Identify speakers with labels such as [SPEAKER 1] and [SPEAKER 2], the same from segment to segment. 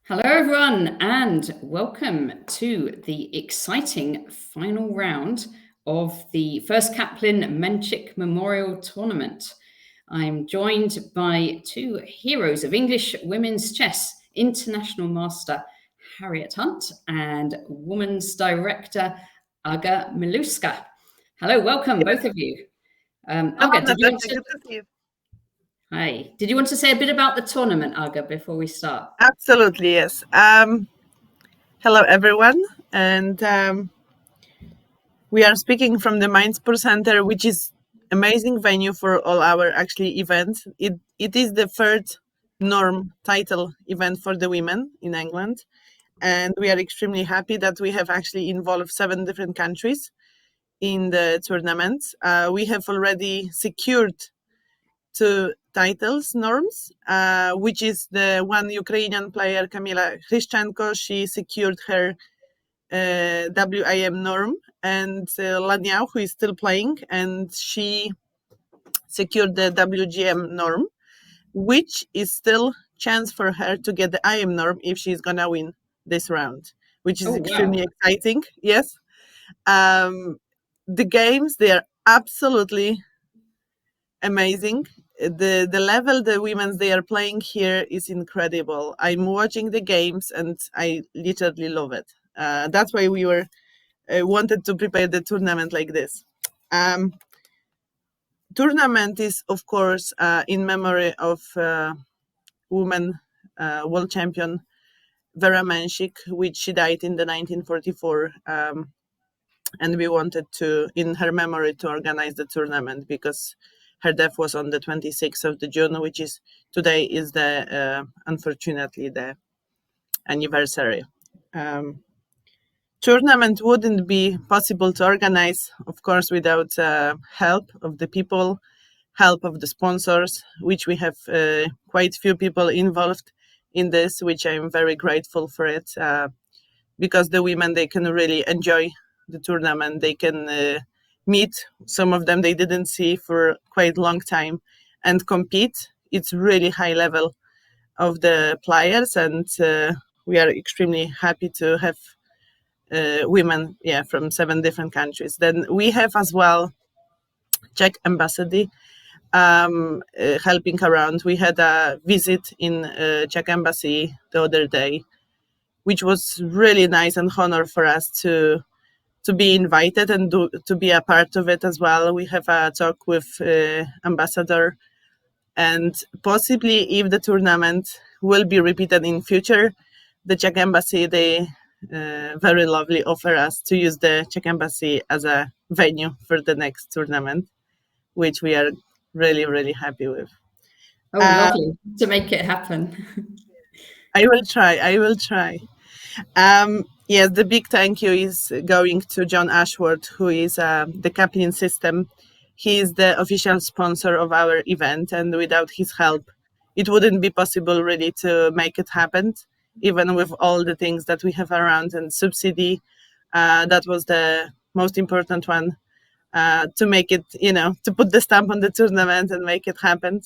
[SPEAKER 1] Hello, everyone, and welcome to the exciting final round of the first Caplin Menchik Memorial Tournament. I'm joined by two heroes of English women's chess, International Master Harriet Hunt and Women's Director Aga Miluska. Hello, welcome, both of you. Aga, did you want to...
[SPEAKER 2] Good to see you.
[SPEAKER 1] Hi. Did you want to say a bit about the tournament, Aga, before we start?
[SPEAKER 2] Absolutely, yes. Hello, everyone. And we are speaking from the Mindspur Center, which is amazing venue for all our actually events. It is the third norm title event for the women in England. And we are extremely happy that we have actually involved 7 different countries in the tournament. We have already secured 2 titles norms, which is the one Ukrainian player Kamila Hryshchenko. She secured her WIM norm, and Lanyao, who is still playing, and she secured the WGM norm, which is still chance for her to get the IM norm if she's gonna win this round, which is extremely exciting. Yes. The games, they are absolutely amazing. The level the women they are playing here is incredible. I'm watching the games and I literally love it. That's why we were wanted to prepare the tournament like this. Tournament is of course in memory of woman world champion Vera Menchik, which she died in the 1944. And we wanted to, in her memory, to organize the tournament because her death was on the 26th of the June, which is today is the unfortunately the anniversary. Tournament wouldn't be possible to organize, of course, without help of the people, help of the sponsors, which we have quite few people involved in this, which I'm very grateful for it, because the women, they can really enjoy the tournament. They can meet some of them they didn't see for quite a long time and compete. It's really high level of the players, and we are extremely happy to have women, from 7 different countries. Then we have as well Czech embassy helping around. We had a visit in Czech embassy the other day, which was really nice and honor for us to be invited and to be a part of it as well. We have a talk with ambassador, and possibly if the tournament will be repeated in future, the Czech embassy, they very lovely offer us to use the Czech embassy as a venue for the next tournament, which we are really, really happy with.
[SPEAKER 1] Oh, lovely to make it happen.
[SPEAKER 2] I will try. Yes, the big thank you is going to John Ashworth, who is the Caplin system. He is the official sponsor of our event, and without his help, it wouldn't be possible really to make it happen, even with all the things that we have around and subsidy. That was the most important one to make it, to put the stamp on the tournament and make it happen.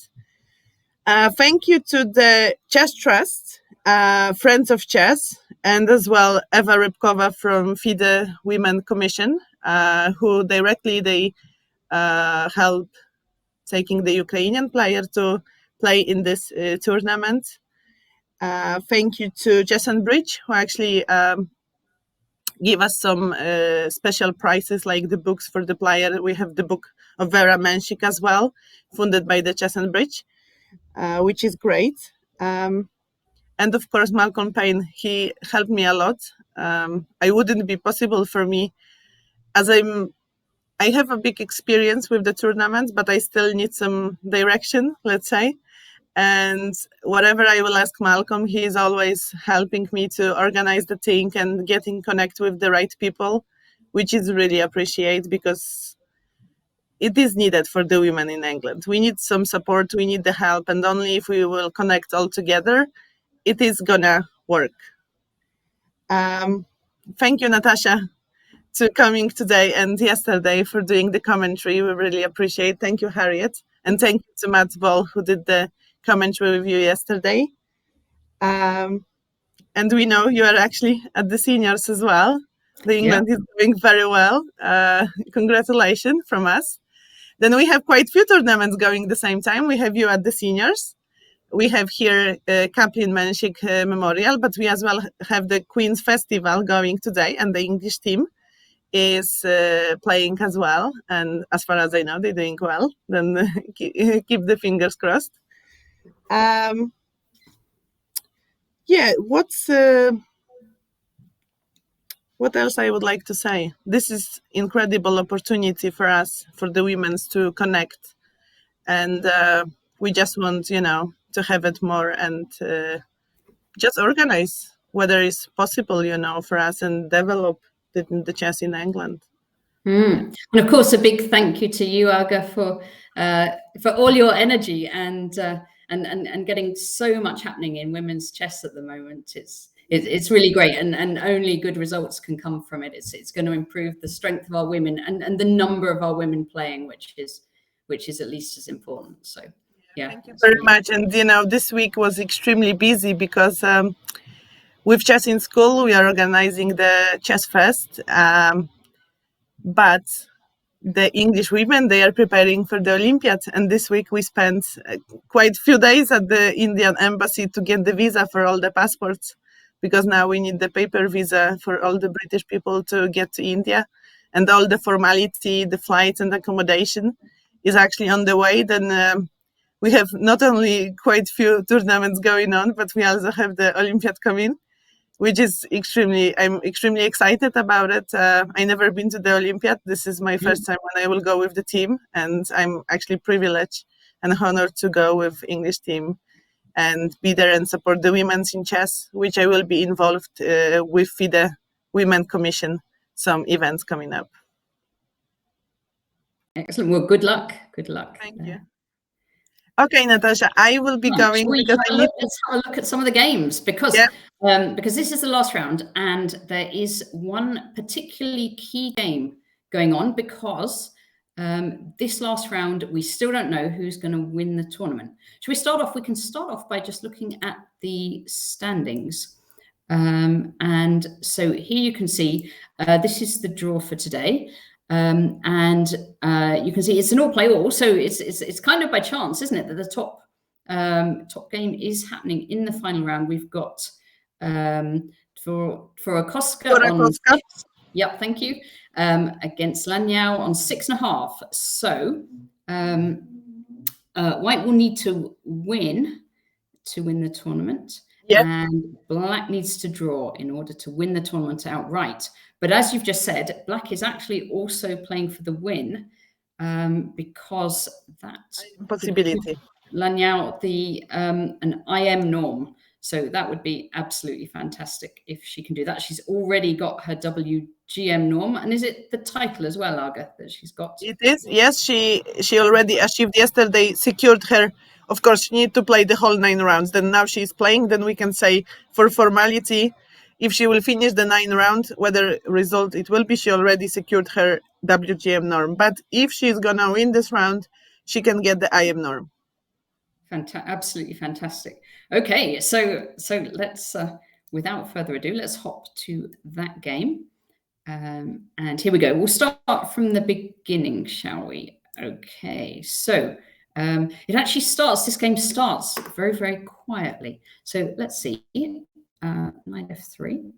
[SPEAKER 2] Thank you to the Chess Trust, Friends of Chess, and as well Eva Rybkova from FIDE Women Commission, who directly they help taking the Ukrainian player to play in this tournament. Thank you to Chess and Bridge, who actually give us some special prizes like the books for the player. We have the book of Vera Menchik as well, funded by the Chess and Bridge, which is great. And of course, Malcolm Payne, he helped me a lot. I wouldn't be possible for me as I have a big experience with the tournaments, but I still need some direction, let's say. And whatever I will ask Malcolm, he is always helping me to organize the thing and getting connect with the right people, which is really appreciated because it is needed for the women in England. We need some support, we need the help, and only if we will connect all together, it is gonna work. Thank you, Natasha, to coming today and yesterday for doing the commentary. We really appreciate. Thank you, Harriet, and thank you to Matt Ball who did the commentary with you yesterday. and we know you are actually at the seniors as well. The England is doing very well. Congratulations from us. Then we have quite few tournaments going the same time. We have you at the seniors. We have here Caplin Menchik Memorial, but we as well have the Queen's Festival going today, and the English team is playing as well. And as far as I know, they're doing well. Then keep the fingers crossed. Yeah, what else I would like to say? This is incredible opportunity for us, for the women to connect. And we just want, to have it more and just organize whether it's possible, for us and develop the chess in England.
[SPEAKER 1] And of course, a big thank you to you, Aga, for all your energy and getting so much happening in women's chess at the moment. It's really great, and only good results can come from it. It's going to improve the strength of our women and the number of our women playing, which is at least as important. So yeah,
[SPEAKER 2] thank you very much. And this week was extremely busy because with Chess in School we are organizing the Chess Fest, but the English women, they are preparing for the Olympiad, and this week we spent quite a few days at the Indian embassy to get the visa for all the passports, because now we need the paper visa for all the British people to get to India, and all the formality, the flights and accommodation is actually on the way. Then we have not only quite few tournaments going on, but we also have the Olympiad coming, which is I'm extremely excited about it. I never been to the Olympiad. This is my first time when I will go with the team, and I'm actually privileged and honored to go with English team and be there and support the women's in chess, which I will be involved with FIDE Women Commission, some events coming up.
[SPEAKER 1] Excellent. Well, good luck. Good luck.
[SPEAKER 2] Thank you. Okay, Natasha, I will be going because
[SPEAKER 1] let's have a look at some of the games because this is the last round, and there is one particularly key game going on because this last round we still don't know who's going to win the tournament. Should we start off? We can start off by just looking at the standings. And so here you can see this is the draw for today. And you can see it's an all play all, so it's kind of by chance, isn't it, that the top game is happening in the final round. We've got for Okoska on yep, thank you, against Lanyao on 6.5. So White will need to win the tournament. Yep. And Black needs to draw in order to win the tournament outright. But as you've just said, Black is actually also playing for the win because that
[SPEAKER 2] possibility.
[SPEAKER 1] Lanyao an IM norm. So that would be absolutely fantastic if she can do that. She's already got her WGM norm. And is it the title as well, Aga, that she's got?
[SPEAKER 2] It is. Yes, she already achieved yesterday, secured her. Of course, she needs to play the whole 9 rounds. Then now she's playing. Then we can say for formality, if she will finish the 9 rounds, whether result it will be, she already secured her WGM norm. But if she's going to win this round, she can get the IM norm.
[SPEAKER 1] Absolutely fantastic. Okay, so let's, without further ado, let's hop to that game. And here we go. We'll start from the beginning, shall we? Okay, so this game starts very, very quietly. So let's see, knight f3.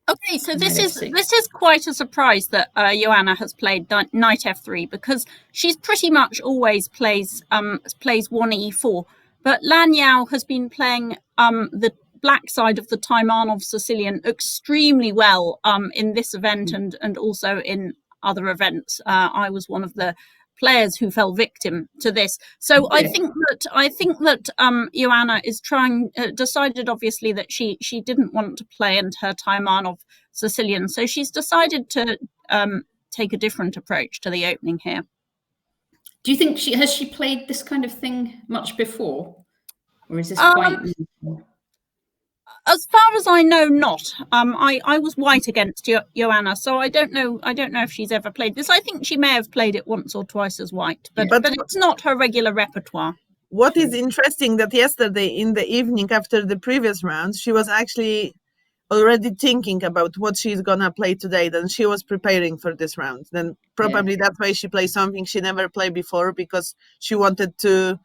[SPEAKER 3] Okay, so this is quite a surprise that Joanna has played knight f3, because she's pretty much always plays 1e4. But Lanyao has been playing the black side of the Taimanov Sicilian extremely well in this event and also in other events. I was one of the players who fell victim to this. So I think that Joanna is decided obviously that she didn't want to play into her Taimanov Sicilian. So she's decided to take a different approach to the opening here.
[SPEAKER 1] Do you think has she played this kind of thing much before? Or is this quite
[SPEAKER 3] as far as I know, not. I was white against Joanna, so I don't know if she's ever played this. I think she may have played it once or twice as white, but it's not her regular repertoire.
[SPEAKER 2] What is interesting that yesterday in the evening after the previous round, she was actually already thinking about what she's gonna play today, then she was preparing for this round. Then probably that's why she played something she never played before, because she wanted to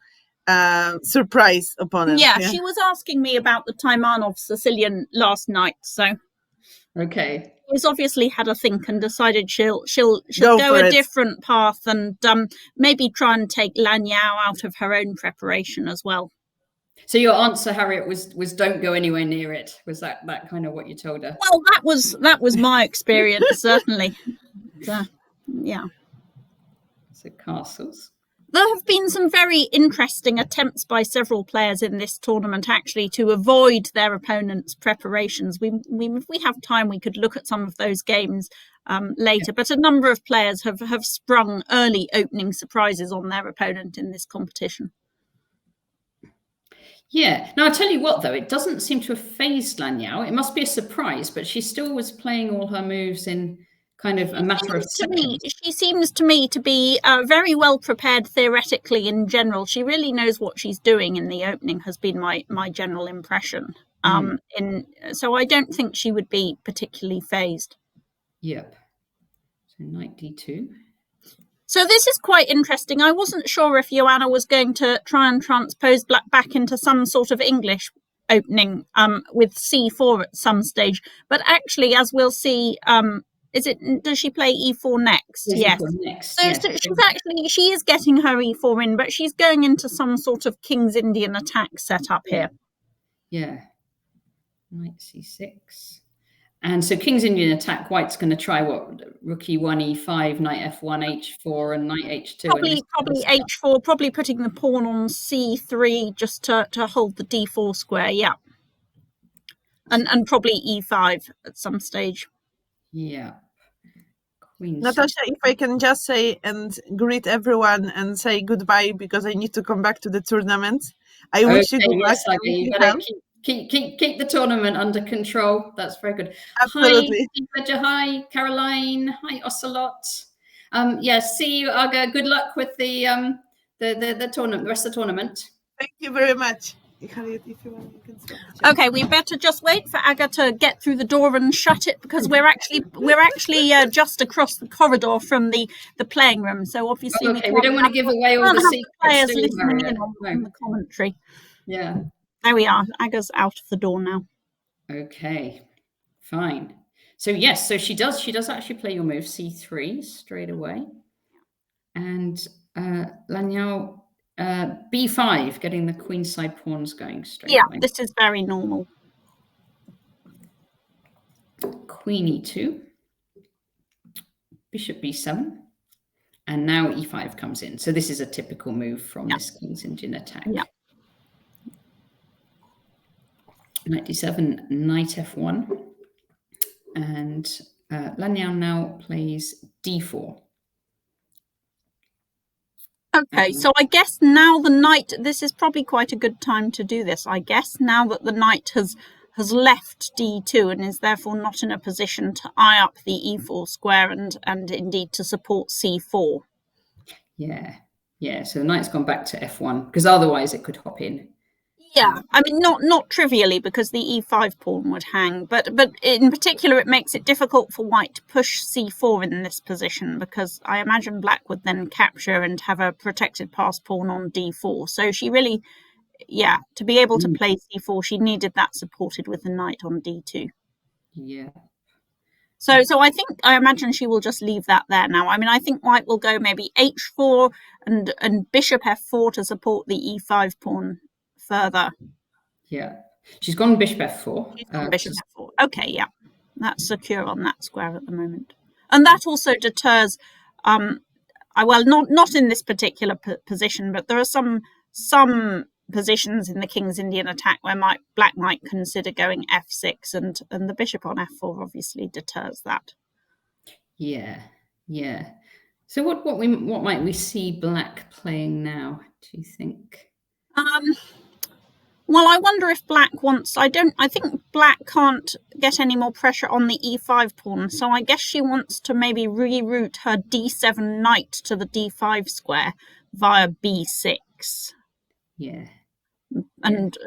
[SPEAKER 2] surprise opponents.
[SPEAKER 3] Yeah, she was asking me about the Taimanov Sicilian last night, so
[SPEAKER 1] Okay.
[SPEAKER 3] she's obviously had a think and decided she'll go a different path and maybe try and take Lan Yao out of her own preparation as well.
[SPEAKER 1] So your answer, Harriet, was don't go anywhere near it. Was that kind of what you told her?
[SPEAKER 3] Well, that was my experience, certainly. Yeah.
[SPEAKER 1] So castles.
[SPEAKER 3] There have been some very interesting attempts by several players in this tournament, actually, to avoid their opponents' preparations. If we have time, we could look at some of those games later. But a number of players have sprung early opening surprises on their opponent in this competition.
[SPEAKER 1] Yeah. Now, I'll tell you what, though, it doesn't seem to have phased Lan Yao. It must be a surprise, but she still was playing all her moves in kind of a matter of seconds.
[SPEAKER 3] She seems to me to be very well prepared theoretically in general. She really knows what she's doing in the opening, has been my general impression. So I don't think she would be particularly phased.
[SPEAKER 1] Yep. So knight d2.
[SPEAKER 3] So this is quite interesting. I wasn't sure if Joanna was going to try and transpose black back into some sort of English opening with c4 at some stage. But actually, as we'll see, does she play e4 next? Yes. So she is getting her e4 in, but she's going into some sort of King's Indian attack setup here.
[SPEAKER 1] Yeah. Knight c6. And so King's Indian attack, White's going to try what? Rook e1, e5, knight f1, h4, and knight h2.
[SPEAKER 3] Probably h4, probably putting the pawn on c3 just to hold the d4 square, yeah. And probably e5 at some stage.
[SPEAKER 1] Yeah.
[SPEAKER 2] Natasha, if I can just say and greet everyone and say goodbye, because I need to come back to the tournament. I wish you good luck.
[SPEAKER 1] You better keep the tournament under control. That's very good.
[SPEAKER 2] Absolutely.
[SPEAKER 1] Hi, Caroline. Hi, Ocelot. See you, Aga. Good luck with the tournament, the rest of the tournament.
[SPEAKER 2] Thank you very much. Harriet, if you want, you can stop.
[SPEAKER 3] Okay, we better just wait for Aga to get through the door and shut it, because we're actually just across the corridor from the playing room. So obviously
[SPEAKER 1] we don't want to give away all the secrets.
[SPEAKER 3] Players listening in on the commentary.
[SPEAKER 1] Yeah.
[SPEAKER 3] There we are. Aga's out of the door now.
[SPEAKER 1] Okay, fine. So yes, so she does actually play your move c3 straight away, and Lan Yao b5, getting the queenside pawns going straight away.
[SPEAKER 3] Yeah, this is very normal.
[SPEAKER 1] Queen e2, bishop b7, and now e5 comes in. So this is a typical move from this King's Indian attack.
[SPEAKER 3] Yeah.
[SPEAKER 1] Knight d7, knight f1, and Lan Yao now plays d4.
[SPEAKER 3] Okay, so I guess now the knight, this is probably quite a good time to do this, I guess, now that the knight has left d2 and is therefore not in a position to eye up the e4 square and indeed to support c4.
[SPEAKER 1] Yeah, so the knight's gone back to f1, because otherwise it could hop in.
[SPEAKER 3] Yeah, I mean, not trivially, because the e5 pawn would hang, but in particular it makes it difficult for White to push c4 in this position, because I imagine Black would then capture and have a protected pass pawn on d4. So she really, to be able to play c4, she needed that supported with the knight on d2.
[SPEAKER 1] Yeah.
[SPEAKER 3] So I imagine she will just leave that there now. I mean, I think White will go maybe h4 and bishop f4 to support the e5 pawn further.
[SPEAKER 1] Yeah, she's gone bishop f4.
[SPEAKER 3] Bishop f4. Okay, yeah, that's secure on that square at the moment, and that also deters. Well, not in this particular position, but there are some positions in the King's Indian attack where Black might consider going f6, and the bishop on f4 obviously deters that. Yeah.
[SPEAKER 1] So what might we see Black playing now, do you think?
[SPEAKER 3] Well, I wonder if Black wants... I think Black can't get any more pressure on the e5 pawn, so I guess she wants to maybe reroute her d7 knight to the d5 square via b6.
[SPEAKER 1] Yeah.
[SPEAKER 3] and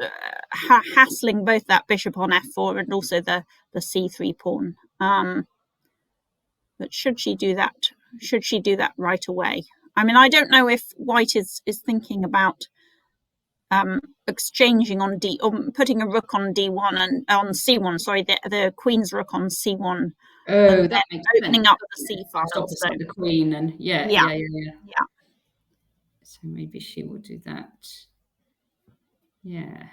[SPEAKER 3] hassling both that bishop on f4 and also the c3 pawn. But should she do that? Should she do that right away? I mean, I don't know if white is thinking about exchanging on d, or putting a rook on d1 and on c1. Sorry, the queen's rook on c1.
[SPEAKER 1] Oh,
[SPEAKER 3] and
[SPEAKER 1] that makes
[SPEAKER 3] opening
[SPEAKER 1] sense.
[SPEAKER 3] up the c file.
[SPEAKER 1] So the queen and yeah. So maybe she will do that. Yeah.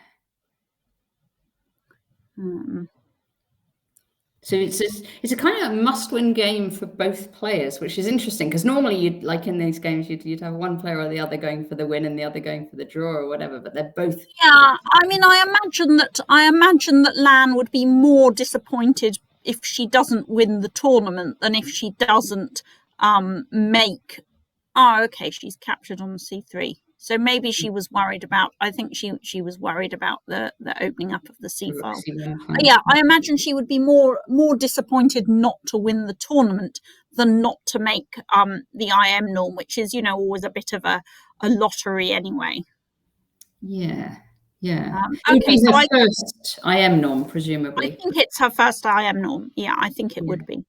[SPEAKER 1] So it's a kind of must-win game for both players, which is interesting because normally you'd, like in these games, you'd have one player or the other going for the win and the other going for the draw or whatever, but they're both.
[SPEAKER 3] Yeah, I mean, I imagine that Lan would be more disappointed if she doesn't win the tournament than if she doesn't make. Oh, okay, she's captured on c3. So maybe she was worried about. I think she was worried about the opening up of the c file. Yeah, I imagine she would be more disappointed not to win the tournament than not to make the IM norm, which is always a bit of a lottery anyway.
[SPEAKER 1] Yeah. Yeah.
[SPEAKER 3] Okay, so
[SPEAKER 1] first IM norm, presumably.
[SPEAKER 3] I think it's her first IM norm. Yeah, I think it would be.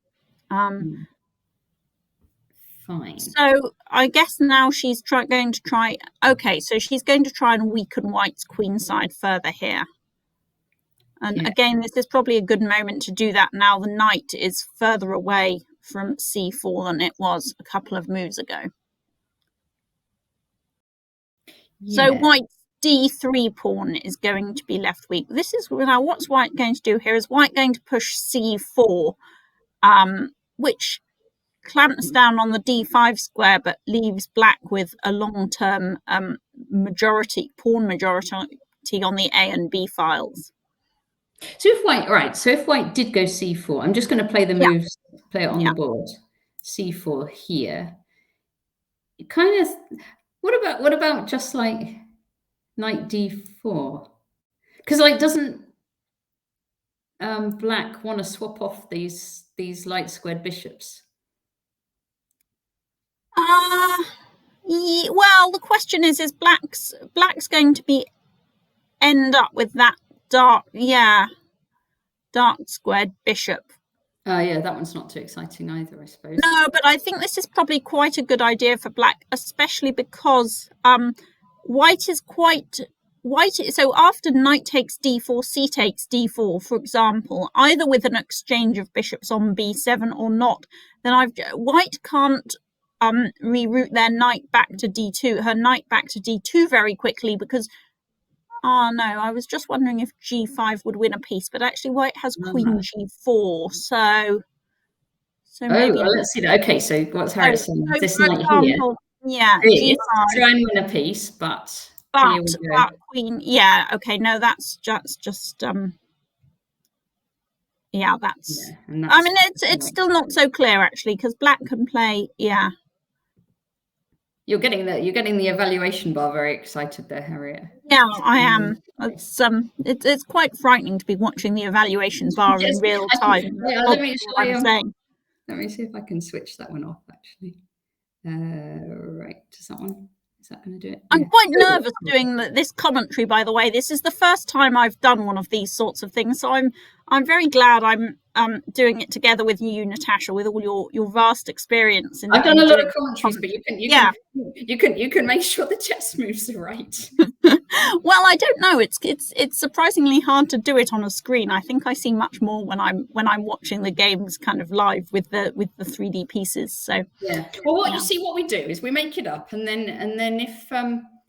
[SPEAKER 1] Fine.
[SPEAKER 3] So I guess now she's going to try. Okay, so she's going to try and weaken white's queen side further here. And again, this is probably a good moment to do that now. The knight is further away from c4 than it was a couple of moves ago. Yeah. So white's d3 pawn is going to be left weak. This is now what's white going to do here is white going to push c4, which clamps down on the d5 square but leaves black with a long-term pawn majority on the A and B files.
[SPEAKER 1] So if white did go c4, I'm just going to play the moves, play it on the board. C4 here. It kind of. What about just like knight d4? Because doesn't black want to swap off these light squared bishops?
[SPEAKER 3] Well, the question is black's going to be end up with that dark squared bishop.
[SPEAKER 1] Yeah, that one's not too exciting either, I suppose.
[SPEAKER 3] No, but I think this is probably quite a good idea for black, especially because white. So after knight takes d4, c takes d4, for example, either with an exchange of bishops on b7 or not, then white can't reroute their knight back to d2, very quickly because. Oh no, I was just wondering if g5 would win a piece, but actually white has queen g4, so maybe.
[SPEAKER 1] Oh, let's see that. Okay, so what's Harriet saying? This knight here.
[SPEAKER 3] Yeah, g5.
[SPEAKER 1] Try and win a piece, but
[SPEAKER 3] queen. Yeah, okay. No, that's just. That's. Yeah, I mean, it's still not so clear actually because black can play. Yeah.
[SPEAKER 1] You're getting the evaluation bar very excited there, Harriet.
[SPEAKER 3] Yeah, I am. It's quite frightening to be watching the evaluation bar in real time.
[SPEAKER 1] Let me see if I can switch that one off actually. Right, does that one? Is that going to do it?
[SPEAKER 3] I'm quite nervous doing this commentary, by the way. This is the first time I've done one of these sorts of things, so I'm very glad I'm doing it together with you, Natasha, with all your vast experience.
[SPEAKER 1] I've done a lot of commentaries, but you can make sure the chess moves are right.
[SPEAKER 3] Well, I don't know. It's surprisingly hard to do it on a screen. I think I see much more when I'm watching the games kind of live with the 3D pieces. So
[SPEAKER 1] yeah. Well, you see, what we do is we make it up, and then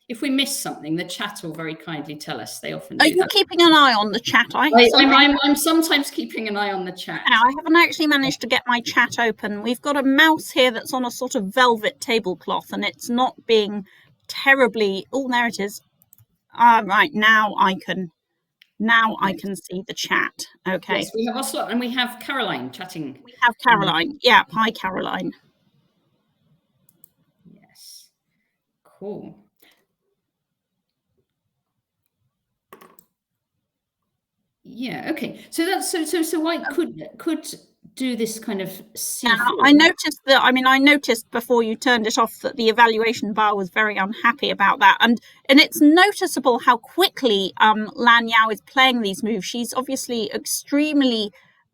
[SPEAKER 1] if we miss something, the chat will very kindly tell us. They often do.
[SPEAKER 3] Are you keeping an eye on the chat?
[SPEAKER 1] I'm sometimes keeping an eye on the chat.
[SPEAKER 3] Now, I haven't actually managed to get my chat open. We've got a mouse here that's on a sort of velvet tablecloth, and it's not being terribly. Oh, there it is. Right, now I can see the chat. Okay.
[SPEAKER 1] Yes, we have Oslo and we have Caroline chatting.
[SPEAKER 3] We have Caroline. Yeah, hi Caroline.
[SPEAKER 1] Yes. Cool. Yeah, okay. So that's so white could do this kind of C4.
[SPEAKER 3] I noticed that. I noticed before you turned it off that the evaluation bar was very unhappy about that, and it's noticeable how quickly Lan Yao is playing these moves. She's obviously extremely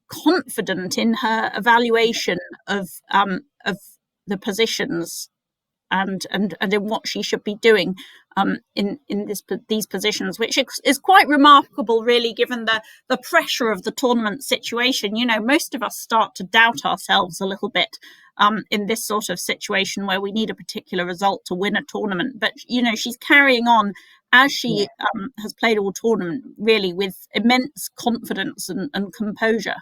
[SPEAKER 3] confident in her evaluation of the positions and in what she should be doing in these positions, which is quite remarkable, really, given the pressure of the tournament situation. Most of us start to doubt ourselves a little bit in this sort of situation where we need a particular result to win a tournament. But she's carrying on as she has played all tournament, really, with immense confidence and composure.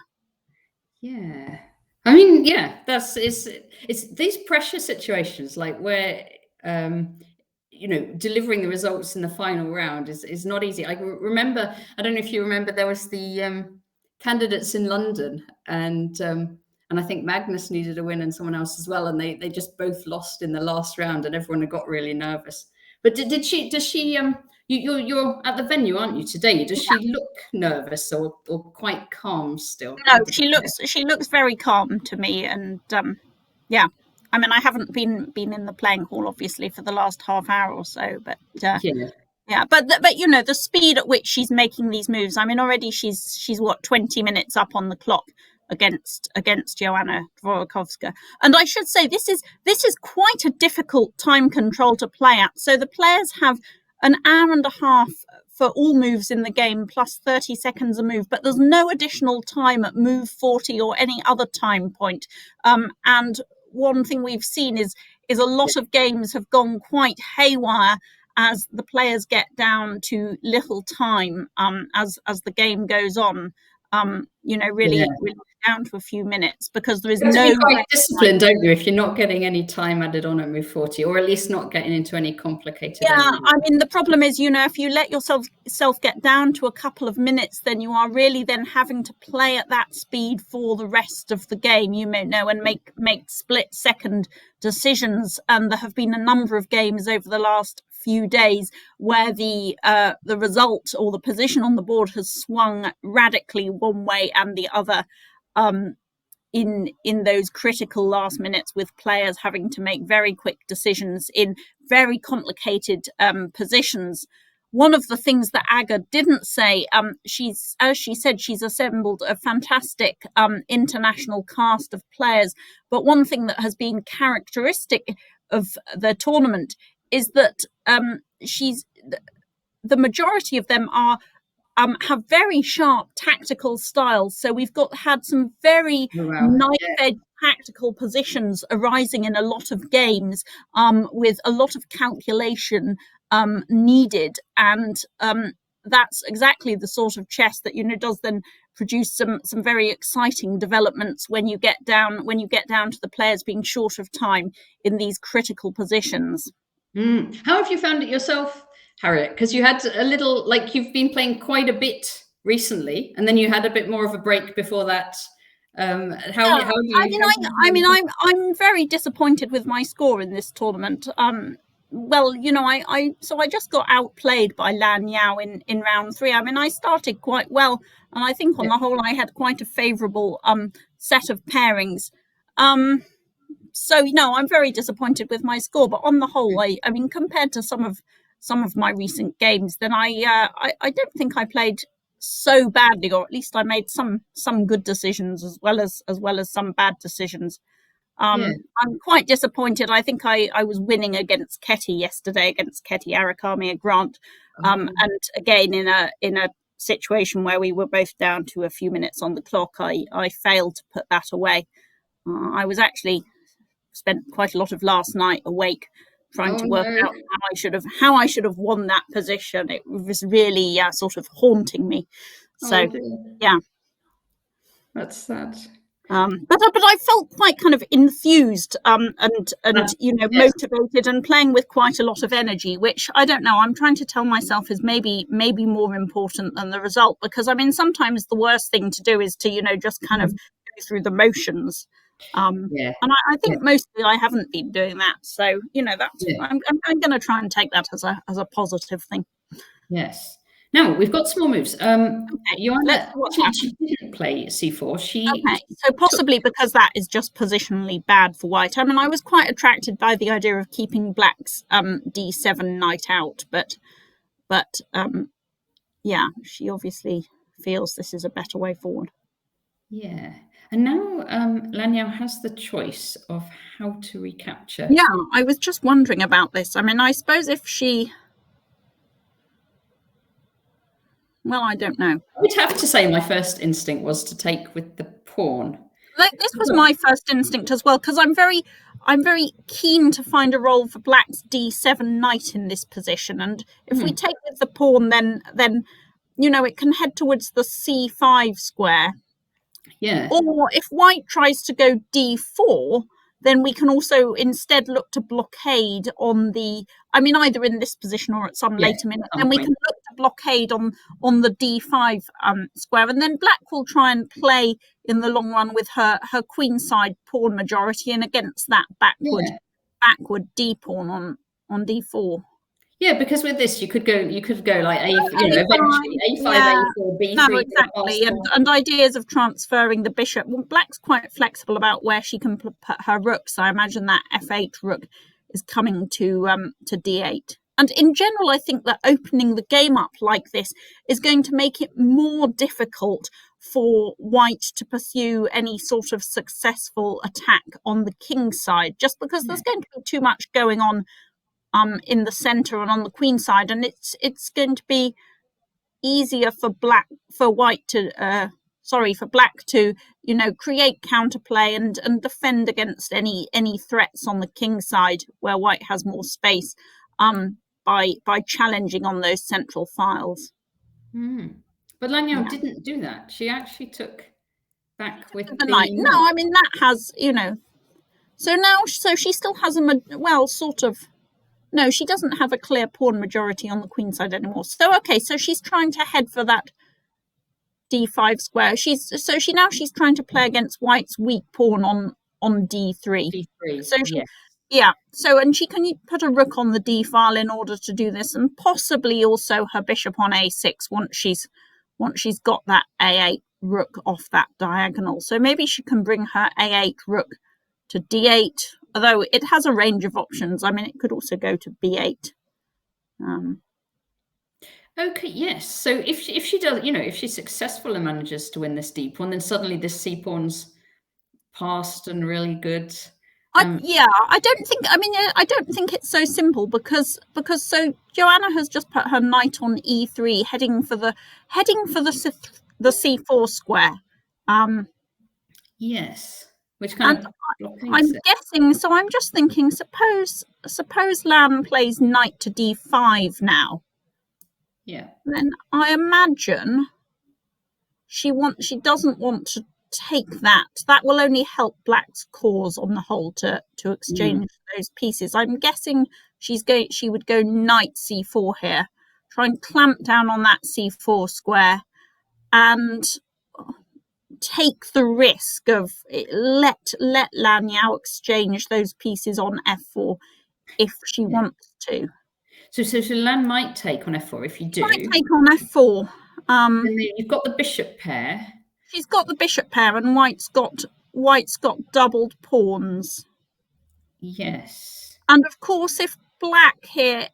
[SPEAKER 1] Yeah. I mean, it's these pressure situations, like where delivering the results in the final round is not easy. I remember, I don't know if you remember, there was the candidates in London, and I think Magnus needed a win and someone else as well, and they just both lost in the last round, and everyone got really nervous. But does she you're at the venue, aren't you, today? Does she look nervous or quite calm still?
[SPEAKER 3] No, she looks very calm to me, and I haven't been in the playing hall obviously for the last half hour or so, but but the speed at which she's making these moves. Already she's what, 20 minutes up on the clock against Joanna Dvorkovska, and I should say this is quite a difficult time control to play at. So the players have an hour and a half for all moves in the game, plus 30 seconds a move, but there's no additional time at move 40 or any other time point. And one thing we've seen is a lot of games have gone quite haywire as the players get down to little time as the game goes on. Really down to a few minutes, because there is no.
[SPEAKER 1] You have to be quite disciplined, don't you, if you're not getting any time added on at move 40, or at least not getting into any complicated.
[SPEAKER 3] The problem is, if you let yourself get down to a couple of minutes, then you are really then having to play at that speed for the rest of the game. You may know, and make split second decisions. And there have been a number of games over the last few days where the result or the position on the board has swung radically one way and the other in those critical last minutes, with players having to make very quick decisions in very complicated positions. One of the things that Aga didn't say, she's assembled a fantastic international cast of players, but one thing that has been characteristic of the tournament is that the majority of them have very sharp tactical styles. So we've had some very knife-edge tactical positions arising in a lot of games, with a lot of calculation needed, and that's exactly the sort of chess that does then produce some very exciting developments when you get down to the players being short of time in these critical positions.
[SPEAKER 1] How have you found it yourself, Harriet? Because you had a little, like, you've been playing quite a bit recently, and then you had a bit more of a break before that. I'm very disappointed with my score in this tournament. I just got outplayed by Lan Yao in round 3. I started quite well, and I think on the whole I had quite a favourable set of pairings. So I'm very disappointed with my score, but on the whole, I compared to some of my recent games, then I don't think I played so badly, or at least I made some good decisions as well as some bad decisions. I'm quite disappointed. I think I was winning against Ketty yesterday, against Ketty Arakami Grant, and again in a situation where we were both down to a few minutes on the clock, I failed to put that away. I was actually spent quite a lot of last night awake trying to work out how I should have won that position. It was really sort of haunting me. So that's sad.
[SPEAKER 3] But I felt quite kind of infused and motivated and playing with quite a lot of energy, which I don't know, I'm trying to tell myself is maybe more important than the result, because sometimes the worst thing to do is to just kind of go through the motions. And I think mostly I haven't been doing that, so that's I'm going to try and take that as a positive thing.
[SPEAKER 1] Yes. Now we've got some more moves. Joanna,
[SPEAKER 3] let's
[SPEAKER 1] she didn't play c4.
[SPEAKER 3] So possibly because that is just positionally bad for white. I mean, I was quite attracted by the idea of keeping black's d7 knight out, but yeah, she obviously feels this is a better way forward.
[SPEAKER 1] Yeah, and now Lan Yao has the choice of how to recapture.
[SPEAKER 3] Yeah, I was just wondering about this. I mean, I suppose if she... Well, I don't know.
[SPEAKER 1] I would have to say my first instinct was to take with the pawn.
[SPEAKER 3] This was my first instinct as well, because I'm very keen to find a role for black's d7 knight in this position, and if we take with the pawn, then it can head towards the c5 square.
[SPEAKER 1] Yeah.
[SPEAKER 3] Or if white tries to go d4, then we can also instead look to blockade on the, I mean, either in this position or at some later minute, then we can look to blockade on the d5 square, and then black will try and play in the long run with her queenside pawn majority and against that backward d pawn on d4.
[SPEAKER 1] Yeah, because with this you could go like eventually a5, a4, b3.
[SPEAKER 3] No, exactly, and ideas of transferring the bishop. Well, black's quite flexible about where she can put her rooks. I imagine that f8 rook is coming to d8. And in general, I think that opening the game up like this is going to make it more difficult for white to pursue any sort of successful attack on the king side, just because there's going to be too much going on in the center and on the queen side, and it's going to be easier for black to create counterplay and defend against any threats on the king side where white has more space by challenging on those central files.
[SPEAKER 1] But Lan Yao didn't do that. She actually took back with
[SPEAKER 3] the knight. No, I mean that has so she still has no, she doesn't have a clear pawn majority on the queen side anymore. So so she's trying to head for that d5 square. She's trying to play against white's weak pawn on d3. So and she can put a rook on the d file in order to do this, and possibly also her bishop on a6 once she's got that a8 rook off that diagonal. So maybe she can bring her a8 rook to d8. Although it has a range of options. I mean, it could also go to b8.
[SPEAKER 1] Okay, yes. So if she does, if she's successful and manages to win this d pawn, then suddenly this c pawn's passed and really good.
[SPEAKER 3] I don't think it's so simple because so Joanna has just put her knight on e3, heading for the c4 square.
[SPEAKER 1] Yes. Which kind of
[SPEAKER 3] I'm guessing, so I'm just thinking, suppose Lan plays knight to d5 now.
[SPEAKER 1] Yeah.
[SPEAKER 3] Then I imagine she doesn't want to take that. That will only help black's cause on the whole to exchange those pieces. I'm guessing she would go knight c4 here, try and clamp down on that c4 square and take the risk of let Lan Yao exchange those pieces on f4 if she wants to.
[SPEAKER 1] So Lan might take on f4 if you do.
[SPEAKER 3] Might take on f4.
[SPEAKER 1] And then you've got the bishop pair.
[SPEAKER 3] She's got the bishop pair, and white's got doubled pawns.
[SPEAKER 1] Yes.
[SPEAKER 3] And of course, if black here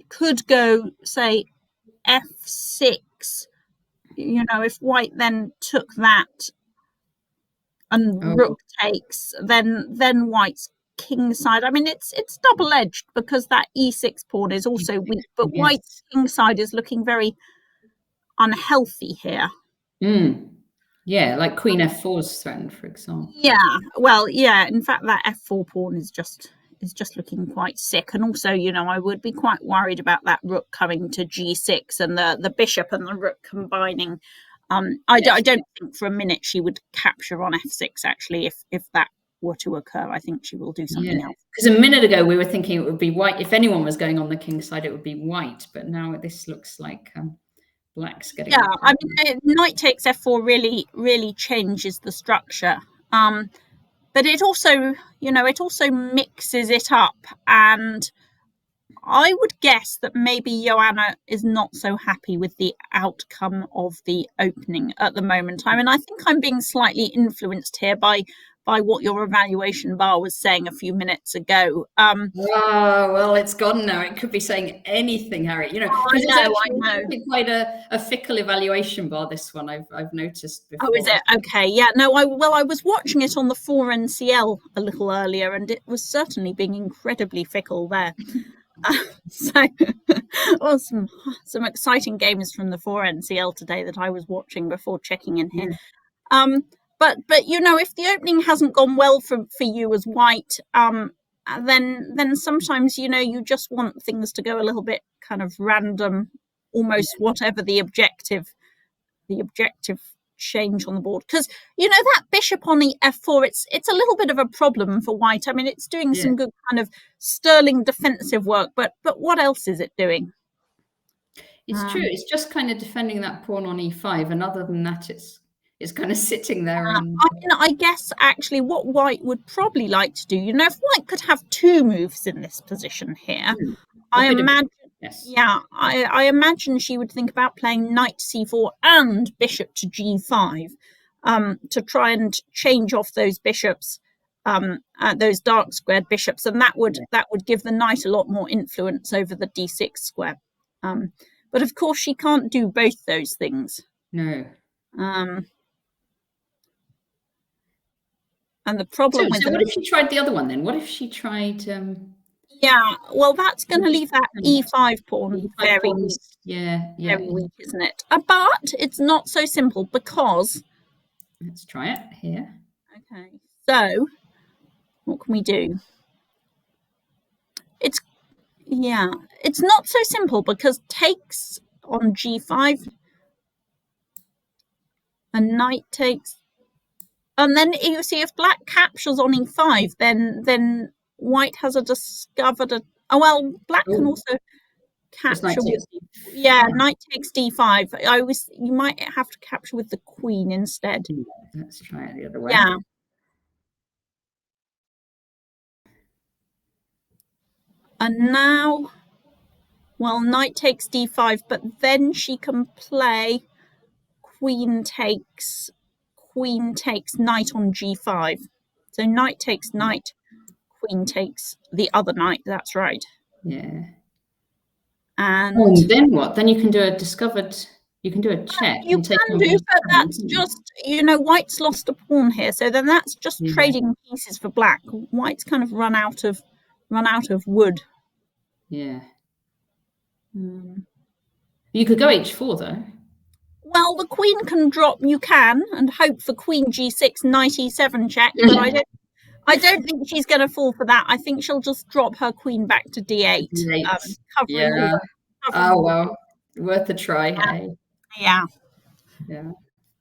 [SPEAKER 3] could go, say, f6. If white then took that and rook takes, then white's king side. I mean, it's double-edged because that e6 pawn is also weak, but white's king side is looking very unhealthy here.
[SPEAKER 1] Yeah, like queen f4's threatened, for example.
[SPEAKER 3] Yeah, well, yeah. In fact, that f4 pawn is just looking quite sick, and also, I would be quite worried about that rook coming to g6 and the bishop and the rook combining. I don't think for a minute she would capture on f6. Actually, if that were to occur, I think she will do something else.
[SPEAKER 1] Because a minute ago we were thinking it would be white. If anyone was going on the king side, it would be white. But now this looks like black's getting.
[SPEAKER 3] Yeah, I mean, knight takes f4 really changes the structure. But it also, it also mixes it up, and I would guess that maybe Joanna is not so happy with the outcome of the opening at the moment. I mean, I think I'm being slightly influenced here by what your evaluation bar was saying a few minutes ago.
[SPEAKER 1] Oh, well, it's gone now. It could be saying anything, Harriet. Because it's actually quite a fickle evaluation bar, this one, I've noticed before.
[SPEAKER 3] Oh, is it? Okay, yeah. No, I was watching it on the 4NCL a little earlier, and it was certainly being incredibly fickle there. So, well, some exciting games from the 4NCL today that I was watching before checking in here. Yeah. But if the opening hasn't gone well for you as white, then sometimes you just want things to go a little bit kind of random, almost whatever the objective change on the board, because that bishop on the f4, it's a little bit of a problem for white. I mean, it's doing some good kind of sterling defensive work, but what else is it doing?
[SPEAKER 1] It's true, it's just kind of defending that pawn on e5, and other than that it's kind of sitting there. And
[SPEAKER 3] I guess actually what white would probably like to do, if white could have two moves in this position here, I imagine I imagine she would think about playing knight c4 and bishop to g5 to try and change off those bishops, those dark squared bishops, and that would give the knight a lot more influence over the d6 square. But of course she can't do both those things.
[SPEAKER 1] No.
[SPEAKER 3] And the problem
[SPEAKER 1] so what if she tried the other one then? What if she tried
[SPEAKER 3] yeah, well, that's going to leave that e5 pawn very weak.
[SPEAKER 1] Very
[SPEAKER 3] weak, isn't it? But it's not so simple, because
[SPEAKER 1] let's try it here.
[SPEAKER 3] Okay, so what can we do? It's not so simple, because takes on g5, and knight takes, and then you see if black captures on e5, then white has discovered black can also capture with knight takes d5. You might have to capture with the queen instead.
[SPEAKER 1] Let's try it the other way.
[SPEAKER 3] Yeah. And now, knight takes d5, but then she can play queen takes knight on g5. So knight takes knight, queen takes the other knight. That's right.
[SPEAKER 1] Yeah.
[SPEAKER 3] And
[SPEAKER 1] then what? Then you can do a discovered. You can do a check.
[SPEAKER 3] You can do, but that's just white's lost a pawn here, so then that's just trading pieces for black. White's kind of run out of wood.
[SPEAKER 1] Yeah. You could go h4 though.
[SPEAKER 3] Well, the queen can drop. You can, and hope for queen g6, knight e7 check, but I don't think she's going to fall for that. I think she'll just drop her queen back to d8.
[SPEAKER 1] Worth a try. Hey.
[SPEAKER 3] Yeah.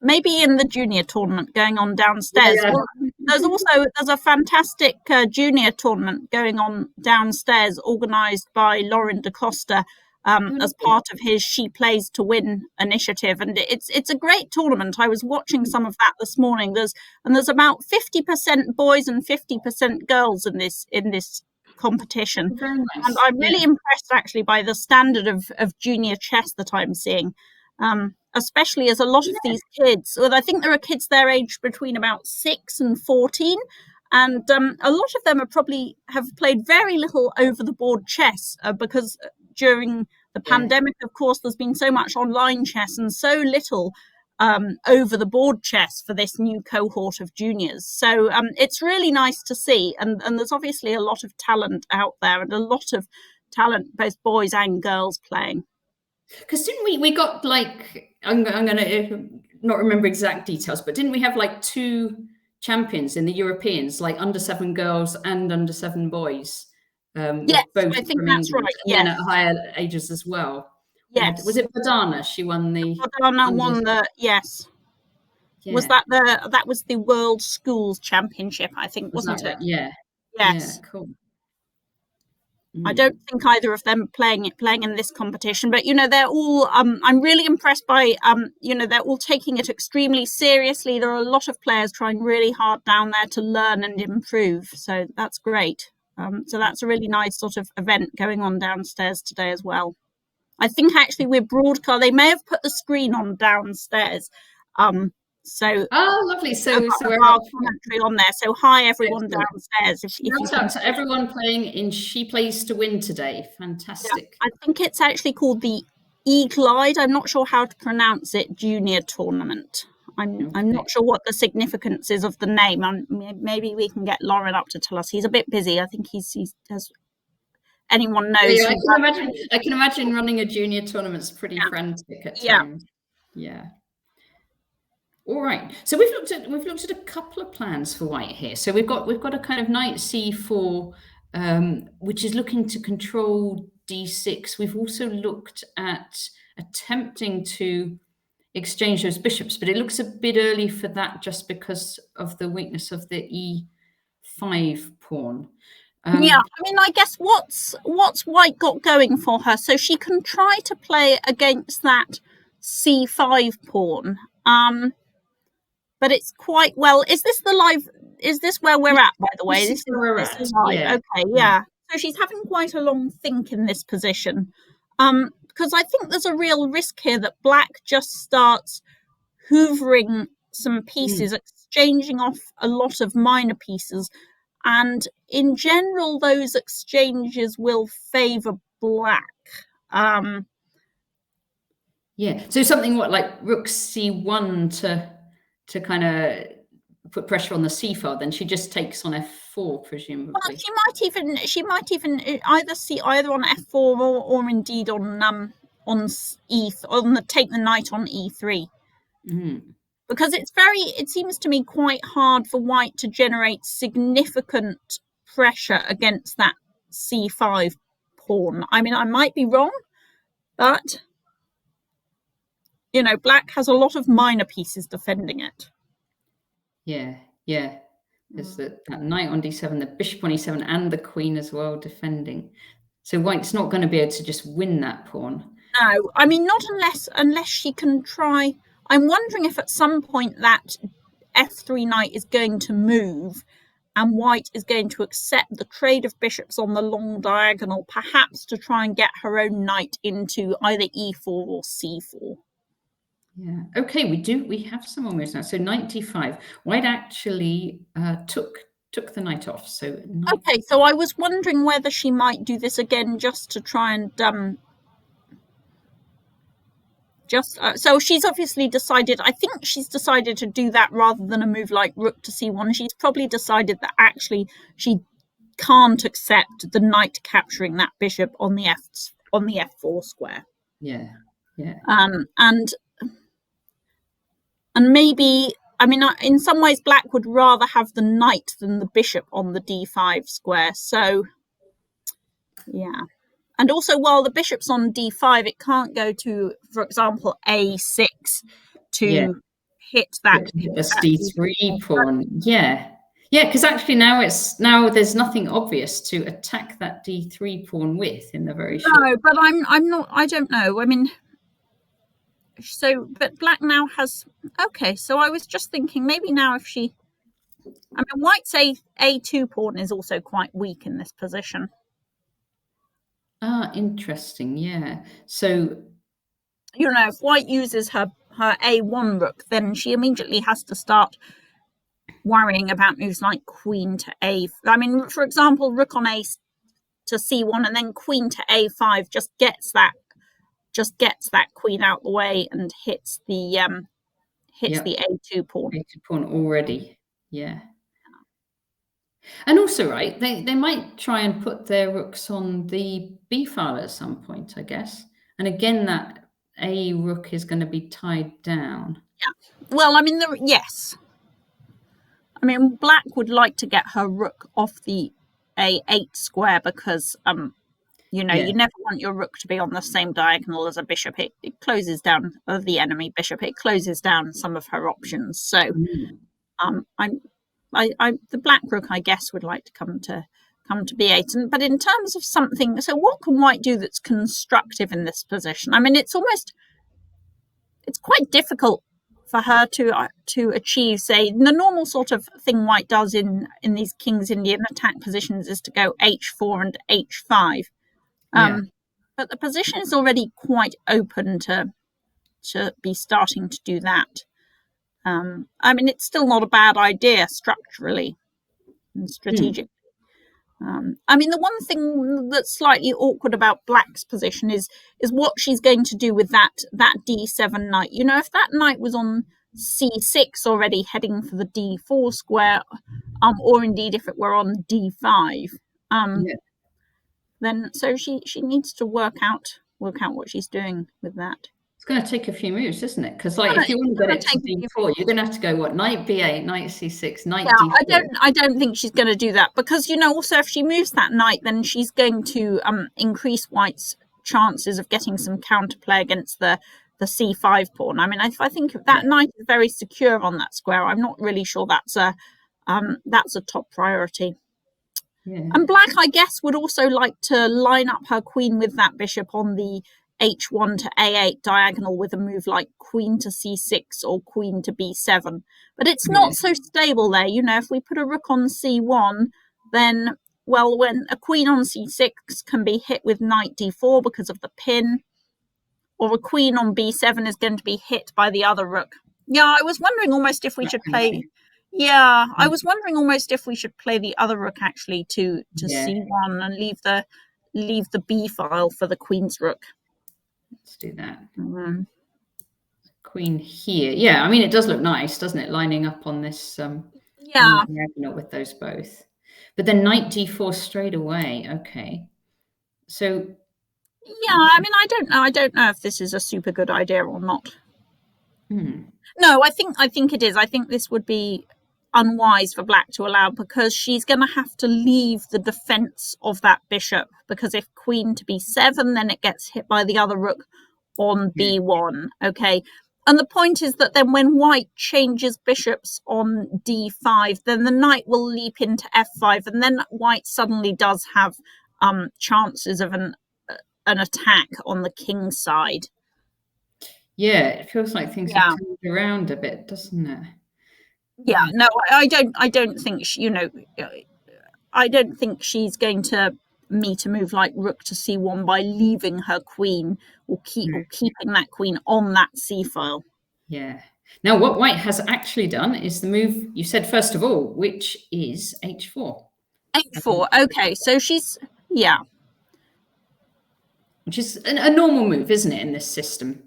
[SPEAKER 3] Maybe in the junior tournament going on downstairs. Well, there's a fantastic junior tournament going on downstairs, organised by Lauren da Costa as part of his She Plays to Win initiative, and it's a great tournament. I was watching some of that this morning. There's about 50% boys and 50% girls in this competition.
[SPEAKER 1] Very nice.
[SPEAKER 3] And I'm really impressed actually by the standard of junior chess that I'm seeing. Especially as a lot of these kids, I think there are kids their age between about 6 and 14, and a lot of them have played very little over the board chess because during the pandemic, of course, there's been so much online chess and so little over the board chess for this new cohort of juniors. So it's really nice to see, and there's obviously a lot of talent out there, and a lot of talent, both boys and girls, playing.
[SPEAKER 1] Because didn't we got I'm going to not remember exact details, but didn't we have 2 champions in the Europeans, under 7 girls and under 7 boys?
[SPEAKER 3] Yes, both I think that's right.
[SPEAKER 1] Yeah, and at higher ages as well.
[SPEAKER 3] Yes.
[SPEAKER 1] Was it Badana? She won the.
[SPEAKER 3] Badana won the yes. Yeah. Was that was the World Schools Championship? I think, wasn't it?
[SPEAKER 1] Yeah.
[SPEAKER 3] Yes.
[SPEAKER 1] Yeah, cool.
[SPEAKER 3] I don't think either of them playing in this competition, but they're all. I'm really impressed by. They're all taking it extremely seriously. There are a lot of players trying really hard down there to learn and improve. So that's great. So that's a really nice sort of event going on downstairs today as well. I think actually we're broadcast. They may have put the screen on downstairs. So
[SPEAKER 1] lovely. So
[SPEAKER 3] our commentary on there. So hi everyone downstairs. If you
[SPEAKER 1] shout out to everyone playing in She Plays to Win today. Fantastic.
[SPEAKER 3] Yeah, I think it's actually called the E-Glide. I'm not sure how to pronounce it. Junior tournament. I'm not sure what the significance is of the name. Maybe we can get Lauren up to tell us. He's a bit busy. I think he has. Anyone knows?
[SPEAKER 1] Yeah, I can imagine running a junior tournament's pretty frantic at times. Yeah. All right. So we've looked at a couple of plans for white here. So we've got a kind of knight c4, which is looking to control d6. We've also looked at attempting to exchange those bishops, but it looks a bit early for that just because of the weakness of the e5 pawn.
[SPEAKER 3] I mean, I guess what's white got going for her? So she can try to play against that c5 pawn. But it's quite well. Is this where we're at, by the way?
[SPEAKER 1] This is where we're at.
[SPEAKER 3] Yeah. Okay, yeah. So she's having quite a long think in this position. Because I think there's a real risk here that black just starts hoovering some pieces, exchanging off a lot of minor pieces. And in general, those exchanges will favour black.
[SPEAKER 1] So something like rook c1 to kind of put pressure on the c file. Then she just takes on f4, presumably.
[SPEAKER 3] Well, she might even either on f4 or indeed on take the knight on e3. Because it seems to me quite hard for white to generate significant pressure against that c5 pawn. I mean, I might be wrong, but black has a lot of minor pieces defending it.
[SPEAKER 1] Yeah. There's that knight on d7, the bishop on e7, and the queen as well defending. So white's not going to be able to just win that pawn.
[SPEAKER 3] No, I mean, not unless she can try. I'm wondering if at some point that f3 knight is going to move and white is going to accept the trade of bishops on the long diagonal, perhaps to try and get her own knight into either e4 or c4.
[SPEAKER 1] Yeah. Okay, we have some on moves now. So knight d5. White actually took the knight off. So
[SPEAKER 3] okay, so I was wondering whether she might do this again just to try and so she's obviously decided. I think she's decided to do that rather than a move like rook to c1. She's probably decided that actually she can't accept the knight capturing that bishop on the f4 square.
[SPEAKER 1] Yeah.
[SPEAKER 3] And maybe, I mean, in some ways, black would rather have the knight than the bishop on the d5 square. So, yeah. And also, while the bishop's on d5, it can't go to, for example, a6 to hit that.
[SPEAKER 1] This d3 pawn. Yeah, because actually now there's nothing obvious to attack that d3 pawn with in the very short.
[SPEAKER 3] No, but I don't know. I mean, but black now has. Okay, so I was just thinking maybe now if she. I mean, white's a2 pawn is also quite weak in this position.
[SPEAKER 1] Interesting. Yeah. So,
[SPEAKER 3] if white uses her a1 rook, then she immediately has to start worrying about moves like queen to a. I mean, for example, rook on a to c1 and then queen to a5 just gets that queen out the way and hits the a2 pawn.
[SPEAKER 1] A2 pawn already. Yeah. And also, right, they might try and put their rooks on the b file at some point, I guess. And again, that a rook is going to be tied down.
[SPEAKER 3] Yeah. Well, I mean, yes. I mean, black would like to get her rook off the a8 square because, you never want your rook to be on the same diagonal as a bishop. It closes down the enemy bishop. It closes down some of her options. So, the black rook, I guess, would like to come to b8. But in terms of something, so what can white do that's constructive in this position? I mean, it's quite difficult for her to achieve, say, the normal sort of thing white does in these King's Indian attack positions is to go h4 and h5. But the position is already quite open to be starting to do that. I mean, it's still not a bad idea structurally and strategically. I mean, the one thing that's slightly awkward about Black's position is what she's going to do with that d7 knight. You know, if that knight was on c6 already, heading for the d4 square, or indeed if it were on d5, then so she needs to work out what she's doing with that.
[SPEAKER 1] It's going to take a few moves, isn't it? Because like, if you want to get it to d4, you're going to have to go what, knight b8, knight c6, knight d4.
[SPEAKER 3] I don't think she's going to do that, because, you know, also if she moves that knight, then she's going to increase White's chances of getting some counterplay against the c5 pawn. I mean, I think if that knight is very secure on that square, I'm not really sure that's a top priority. And Black, I guess, would also like to line up her queen with that bishop on the h1 to a8 diagonal with a move like queen to c6 or queen to b7. But it's not so stable there. You know, if we put a rook on c1, then, well, when a queen on c6 can be hit with knight d4 because of the pin, or a queen on b7 is going to be hit by the other rook. Yeah, I was wondering almost if we should play... Yeah, I was wondering almost if we should play the other rook actually to c1 and leave the b file for the queen's rook.
[SPEAKER 1] Let's do that. Queen here. Yeah, I mean, it does look nice, doesn't it? Lining up on this diagonal with those both. But then knight d4 straight away. Okay. So
[SPEAKER 3] yeah, I mean, I don't know if this is a super good idea or not. No, I think it is. I think this would be unwise for Black to allow, because she's going to have to leave the defense of that bishop, because if queen to b7, then it gets hit by the other rook on b1. Okay, and the point is that then when White changes bishops on d5, then the knight will leap into f5, and then White suddenly does have chances of an attack on the king side.
[SPEAKER 1] Yeah, it feels like things have turned around a bit, doesn't it?
[SPEAKER 3] Yeah, no, I don't think I don't think she's going to meet a move like rook to c1 by leaving her queen or keeping that queen on that c file.
[SPEAKER 1] Yeah. Now, what White has actually done is the move you said first of all, which is h4.
[SPEAKER 3] h4. Okay, so she's
[SPEAKER 1] which is a normal move, isn't it, in this system?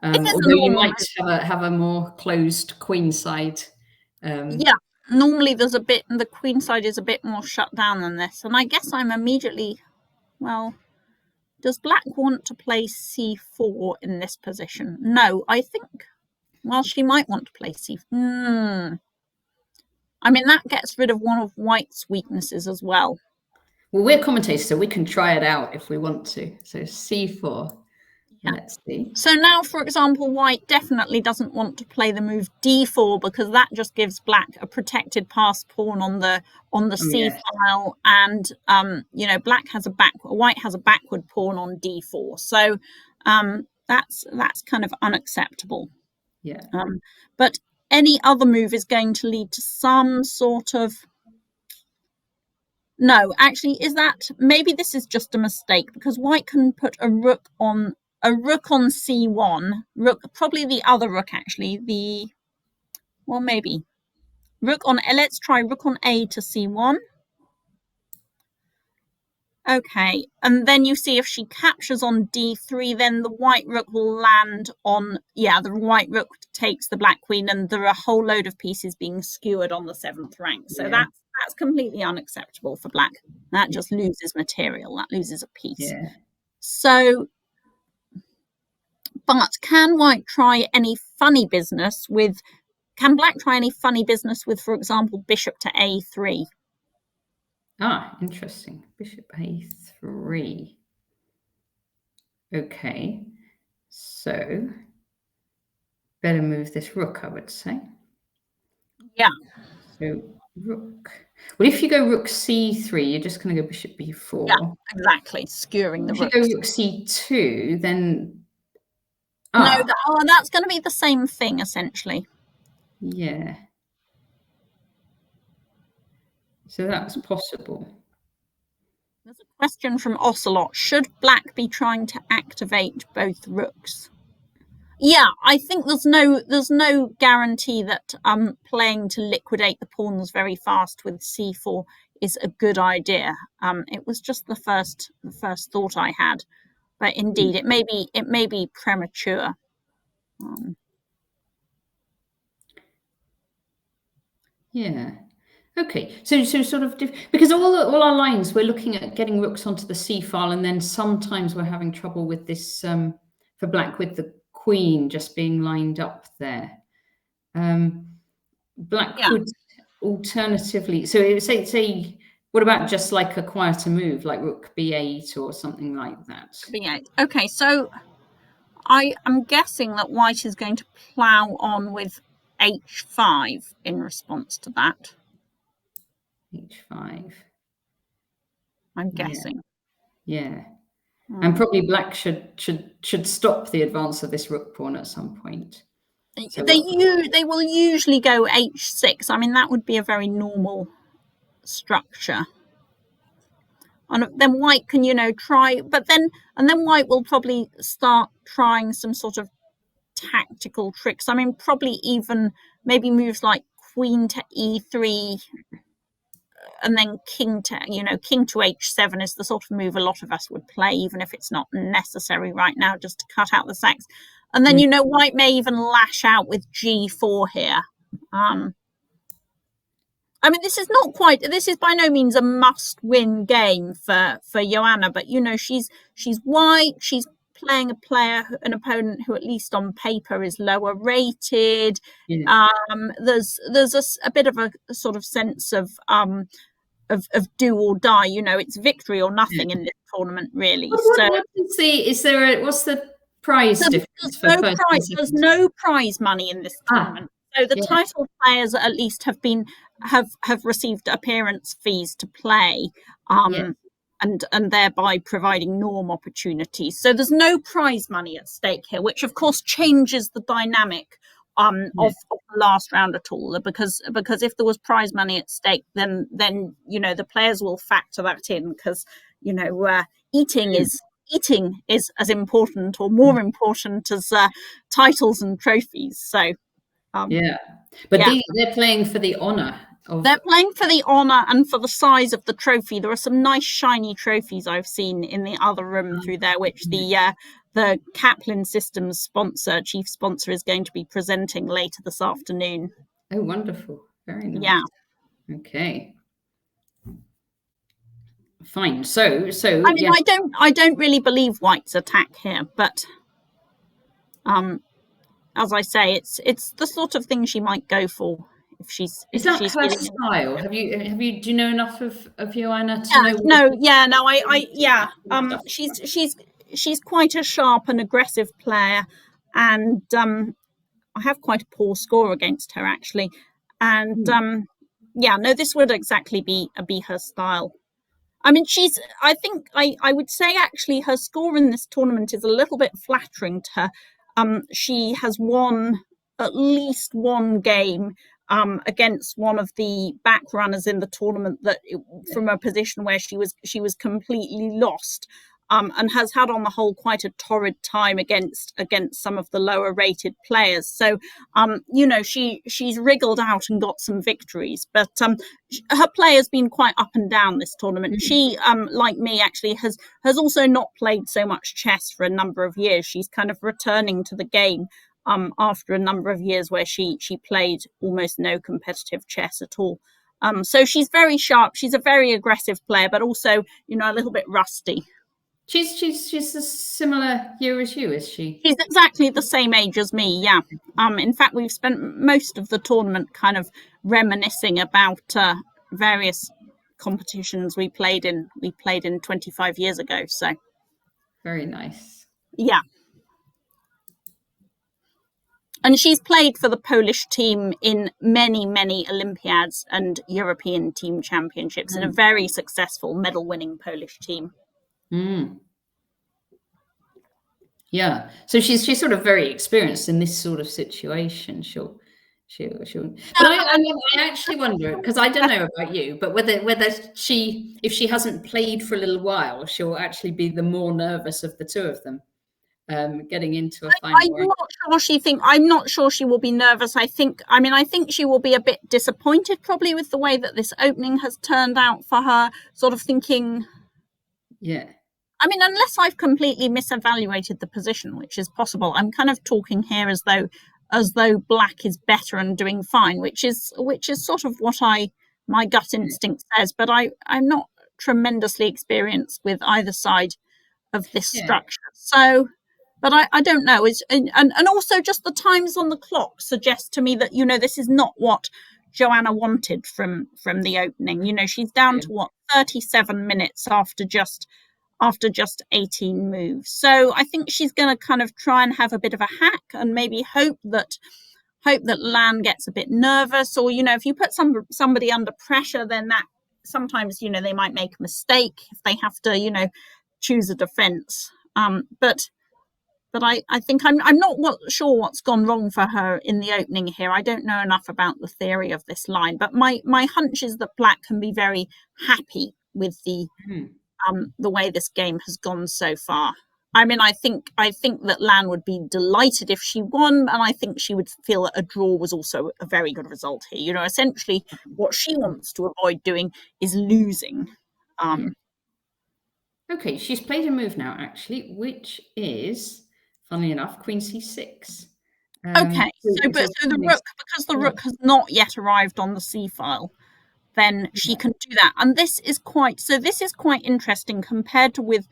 [SPEAKER 1] Although you might have a more closed queen side.
[SPEAKER 3] Normally the queen side is a bit more shut down than this. And I guess I'm immediately, well, does Black want to play c4 in this position? No, I think, well, she might want to play c4. I mean, that gets rid of one of White's weaknesses as well.
[SPEAKER 1] Well, we're commentators, so we can try it out if we want to. So c4. Let's see.
[SPEAKER 3] So now, for example, White definitely doesn't want to play the move d4, because that just gives Black a protected pass pawn on the c file, and White has a backward pawn on d4. So that's kind of unacceptable.
[SPEAKER 1] Yeah.
[SPEAKER 3] But any other move is going to lead to some sort of... No, actually, maybe this is just a mistake, because White can put a rook on c1, probably the other rook actually, maybe rook on, let's try rook on a to c1. Okay, and then you see if she captures on d3, then the white rook will land on, the white rook takes the black queen, and there are a whole load of pieces being skewered on the 7th rank. So that's completely unacceptable for Black. That just loses material, that loses a piece.
[SPEAKER 1] Yeah.
[SPEAKER 3] So, but can White try any funny business with... Can Black try any funny business with, for example, bishop to a3?
[SPEAKER 1] Ah, interesting. Bishop a3. Okay. So, better move this rook, I would say.
[SPEAKER 3] Yeah.
[SPEAKER 1] So, rook. Well, if you go rook c3, you're just going to go bishop b4.
[SPEAKER 3] Yeah, exactly. Skewering the rook.
[SPEAKER 1] If you go rook c2, then...
[SPEAKER 3] No, that's going to be the same thing, essentially.
[SPEAKER 1] Yeah. So that's possible.
[SPEAKER 3] There's a question from Ocelot. Should black be trying to activate both rooks? Yeah, I think there's no guarantee that playing to liquidate the pawns very fast with c4 is a good idea. It was just the first thought I had, but indeed it may be premature.
[SPEAKER 1] Yeah. Okay, so sort of because all our lines we're looking at getting rooks onto the c file, and then sometimes we're having trouble with this for black with the queen just being lined up there. Black could alternatively, so say what about just like a quieter move like rook b8 or something like that?
[SPEAKER 3] b8. Okay, so I am guessing that white is going to plough on with h5 in response to that.
[SPEAKER 1] h5.
[SPEAKER 3] I'm guessing.
[SPEAKER 1] Yeah. And probably black should stop the advance of this rook pawn at some point. So
[SPEAKER 3] they will usually go h6. I mean, that would be a very normal structure. And then white can, try, but then white will probably start trying some sort of tactical tricks. I mean, probably even maybe moves like queen to e3 and then king to h7 is the sort of move a lot of us would play, even if it's not necessary right now, just to cut out the sacks. And then white may even lash out with g4 here. I mean, this is by no means a must-win game for Joanna, but she's white, she's playing an opponent who, at least on paper, is lower rated.
[SPEAKER 1] Yeah.
[SPEAKER 3] There's a bit of a sort of sense of do or die. It's victory or nothing in this tournament, really.
[SPEAKER 1] What's the prize difference?
[SPEAKER 3] There's no prize money in this tournament. So the title players at least have received appearance fees to play, and thereby providing norm opportunities. So there's no prize money at stake here, which of course changes the dynamic of the last round at all. Because if there was prize money at stake, then the players will factor that in, because eating is as important or more important as titles and trophies. So.
[SPEAKER 1] But they're playing for the honor.
[SPEAKER 3] They're playing for the honor and for the size of the trophy. There are some nice shiny trophies I've seen in the other room through there, which the Caplin Systems chief sponsor, is going to be presenting later this afternoon.
[SPEAKER 1] Oh, wonderful! Very nice.
[SPEAKER 3] Yeah.
[SPEAKER 1] Okay. Fine. So.
[SPEAKER 3] I mean, I don't really believe white's attack here, but as I say, it's the sort of thing she might go for if she's.
[SPEAKER 1] Is that her style? Do you know enough of Joanna to know?
[SPEAKER 3] She's quite a sharp and aggressive player, and I have quite a poor score against her, actually, and this would exactly be her style. I mean, I think I would say actually her score in this tournament is a little bit flattering to her. She has won at least one game against one of the back runners in the tournament from a position where she was completely lost, and has had on the whole quite a torrid time against some of the lower rated players. So she's wriggled out and got some victories, but her play has been quite up and down this tournament. She like me actually has also not played so much chess for a number of years. She's kind of returning to the game after a number of years where she played almost no competitive chess at all. So she's very sharp. She's a very aggressive player, but also a little bit rusty.
[SPEAKER 1] She's a similar year as you, is she?
[SPEAKER 3] She's exactly the same age as me, yeah. In fact, we've spent most of the tournament kind of reminiscing about various competitions we played in 25 years ago. So
[SPEAKER 1] very nice.
[SPEAKER 3] Yeah. And she's played for the Polish team in many, many Olympiads and European team championships in a very successful medal-winning Polish team.
[SPEAKER 1] Yeah. So she's sort of very experienced in this sort of situation. She'll. But I actually wonder, because I don't know about you, but whether if she hasn't played for a little while, she'll actually be the more nervous of the two of them, getting into a final round.
[SPEAKER 3] I'm not sure she will be nervous. I think she will be a bit disappointed probably with the way that this opening has turned out for her, sort of thinking.
[SPEAKER 1] Yeah.
[SPEAKER 3] I mean, unless I've completely misevaluated the position, which is possible. I'm kind of talking here as though black is better and doing fine, which is sort of what my gut instinct says. But I'm not tremendously experienced with either side of this structure. So, but I don't know. And also just the times on the clock suggest to me that, this is not what Joanna wanted from the opening. She's down to 37 minutes after just 18 moves. So I think she's going to kind of try and have a bit of a hack and maybe hope that Lan gets a bit nervous, or if you put somebody under pressure, then that sometimes they might make a mistake if they have to choose a defense. But I think I'm not sure what's gone wrong for her in the opening here. I don't know enough about the theory of this line, but my hunch is that black can be very happy with the way this game has gone so far. I mean, I think that Lan would be delighted if she won, and I think she would feel that a draw was also a very good result here. Essentially what she wants to avoid doing is losing.
[SPEAKER 1] Okay, she's played a move now, actually, which is, funnily enough, Queen C6.
[SPEAKER 3] Okay, so the rook, because the rook has not yet arrived on the C file, then she can do that. And this is quite interesting compared to with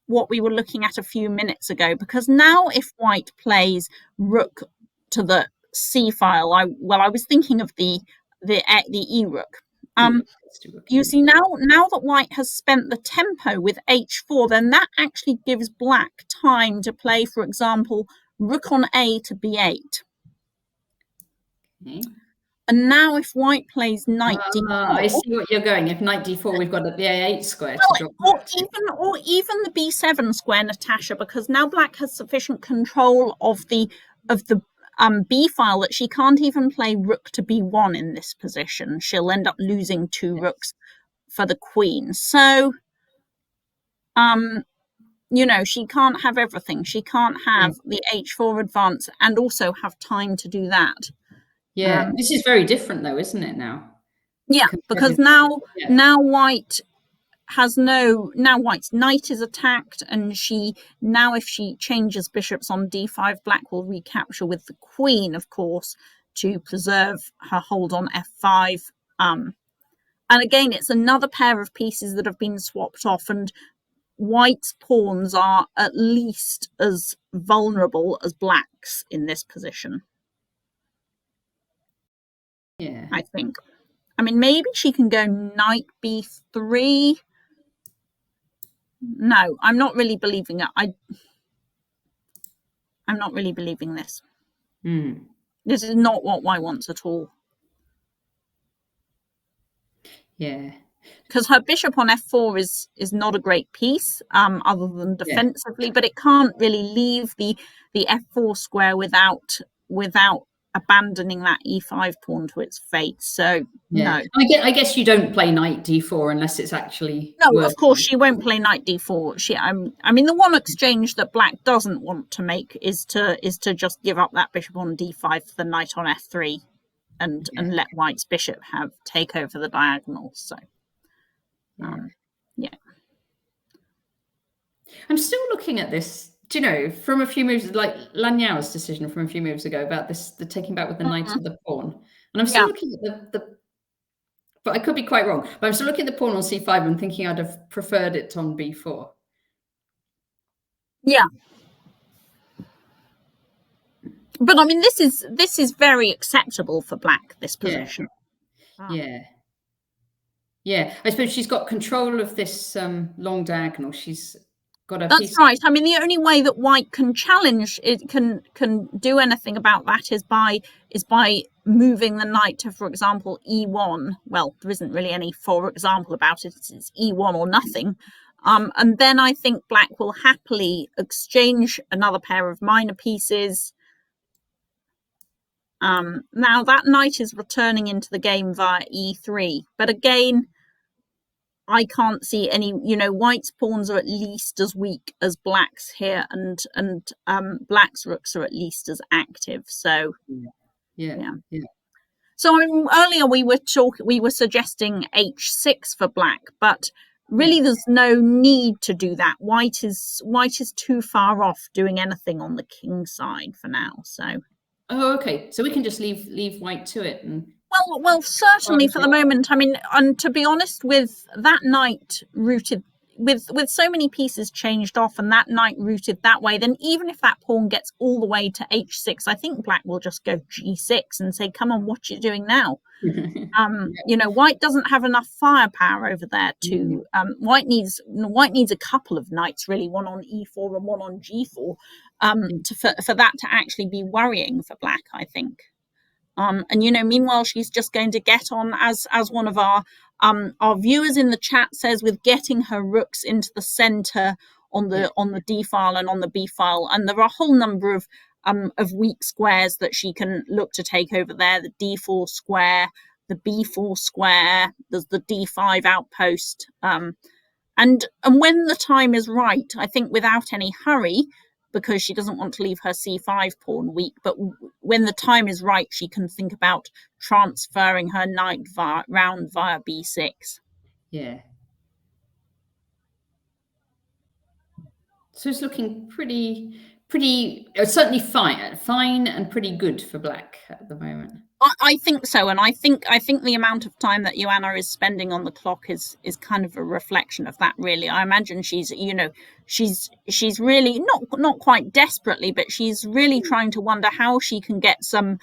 [SPEAKER 3] what we were looking at a few minutes ago, because now if white plays rook to the C file, I was thinking of the E rook. You see, now that white has spent the tempo with H4, then that actually gives black time to play, for example, rook on A to B8.
[SPEAKER 1] Okay.
[SPEAKER 3] And now if white plays knight D4...
[SPEAKER 1] I see what you're going. If knight D4, we've got a B8 square to drop.
[SPEAKER 3] Or even the B7 square, Natasha, because now black has sufficient control of the B file that she can't even play rook to B1 in this position. She'll end up losing two rooks for the queen. So, she can't have everything. She can't have the H4 advance and also have time to do that.
[SPEAKER 1] Yeah, this is very different though, isn't it now?
[SPEAKER 3] Yeah, because now white has now white's knight is attacked, and if she changes bishops on D5, black will recapture with the queen, of course, to preserve her hold on F5. And again, it's another pair of pieces that have been swapped off, and white's pawns are at least as vulnerable as black's in this position.
[SPEAKER 1] Yeah,
[SPEAKER 3] I think. I mean, maybe she can go knight B3. No, I'm not really believing it. I'm not really believing this. This is not what white wants at all.
[SPEAKER 1] Yeah.
[SPEAKER 3] Because her bishop on F4 is not a great piece, other than defensively, but it can't really leave the F4 square without abandoning that E5 pawn to its fate. So no.
[SPEAKER 1] I guess you don't play knight D4 unless it's actually
[SPEAKER 3] working. Of course she won't play knight D4. I mean the one exchange that black doesn't want to make is to just give up that bishop on D5 for the knight on F3 and let white's bishop take over the diagonals. So
[SPEAKER 1] I'm still looking at this, from a few moves, like Lan Yao's decision from a few moves ago about the taking back with the knight of the pawn. And I'm still looking at but I could be quite wrong, but I'm still looking at the pawn on C5 and thinking I'd have preferred it on B4.
[SPEAKER 3] Yeah. But I mean, this is very acceptable for black, this position.
[SPEAKER 1] Yeah. I suppose she's got control of this long diagonal. She's got a
[SPEAKER 3] That's right. I mean, the only way that white can challenge it, can do anything about that is by moving the knight to, for example, E1. Well, there isn't really any for example about it. It's E1 or nothing. And then I think black will happily exchange another pair of minor pieces. Now that knight is returning into the game via e3, but again, I can't see any, white's pawns are at least as weak as black's here, and black's rooks are at least as active. So
[SPEAKER 1] yeah.
[SPEAKER 3] So earlier we were suggesting h6 for black, but really there's no need to do that. White is too far off doing anything on the king side for now. So.
[SPEAKER 1] Oh, okay. So we can just leave white to it.
[SPEAKER 3] Well, certainly for the moment. I mean, and to be honest, with that knight rooted, with so many pieces changed off, and that knight rooted that way, then even if that pawn gets all the way to h6, I think black will just go g6 and say, "Come on, what you doing now?" White doesn't have enough firepower over there to. White needs a couple of knights, really, one on e4 and one on g4, for that to actually be worrying for black, I think. Meanwhile, she's just going to get on, as one of our viewers in the chat says, with getting her rooks into the center on the D file and on the B file. And there are a whole number of weak squares that she can look to take over there. The D4 square, the B4 square, there's the D5 outpost. And when the time is right, I think without any hurry, because she doesn't want to leave her c5 pawn weak, but when the time is right, she can think about transferring her knight round via b6.
[SPEAKER 1] Yeah. So it's looking pretty certainly fine and pretty good for black at the moment.
[SPEAKER 3] I think so, and I think the amount of time that Joanna is spending on the clock is kind of a reflection of that. Really, I imagine she's really not quite desperately, but she's really trying to wonder how she can get some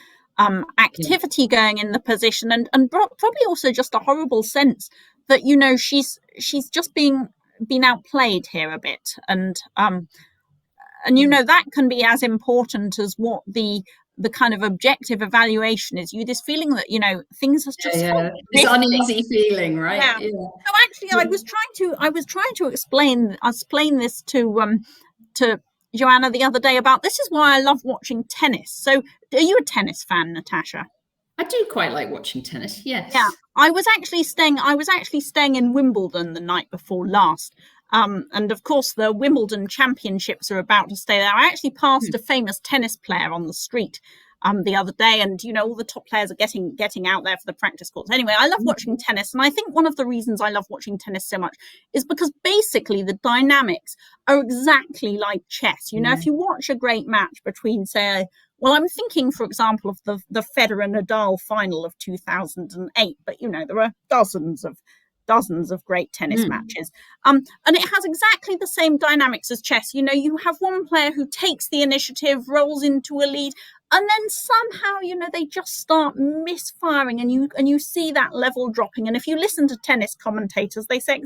[SPEAKER 3] activity going in the position, and probably also just a horrible sense that she's just been outplayed here a bit, and that can be as important as what the kind of objective evaluation is. This feeling that things are just
[SPEAKER 1] this uneasy feeling, right?
[SPEAKER 3] Yeah. So actually, I was trying to explain this to Joanna the other day about this is why I love watching tennis. So, are you a tennis fan, Natasha?
[SPEAKER 1] I do quite like watching tennis. Yes.
[SPEAKER 3] Yeah, I was actually staying in Wimbledon the night before last. And of course, the Wimbledon Championships are about to stay there. I actually passed a famous tennis player on the street the other day, and all the top players are getting out there for the practice courts. Anyway, I love watching tennis, and I think one of the reasons I love watching tennis so much is because basically the dynamics are exactly like chess. If you watch a great match between, say, well, I'm thinking, for example, of the Federer-Nadal final of 2008, but there are dozens of great tennis matches. And it has exactly the same dynamics as chess. You have one player who takes the initiative, rolls into a lead, and then somehow, they just start misfiring, and you see that level dropping. And if you listen to tennis commentators, they say,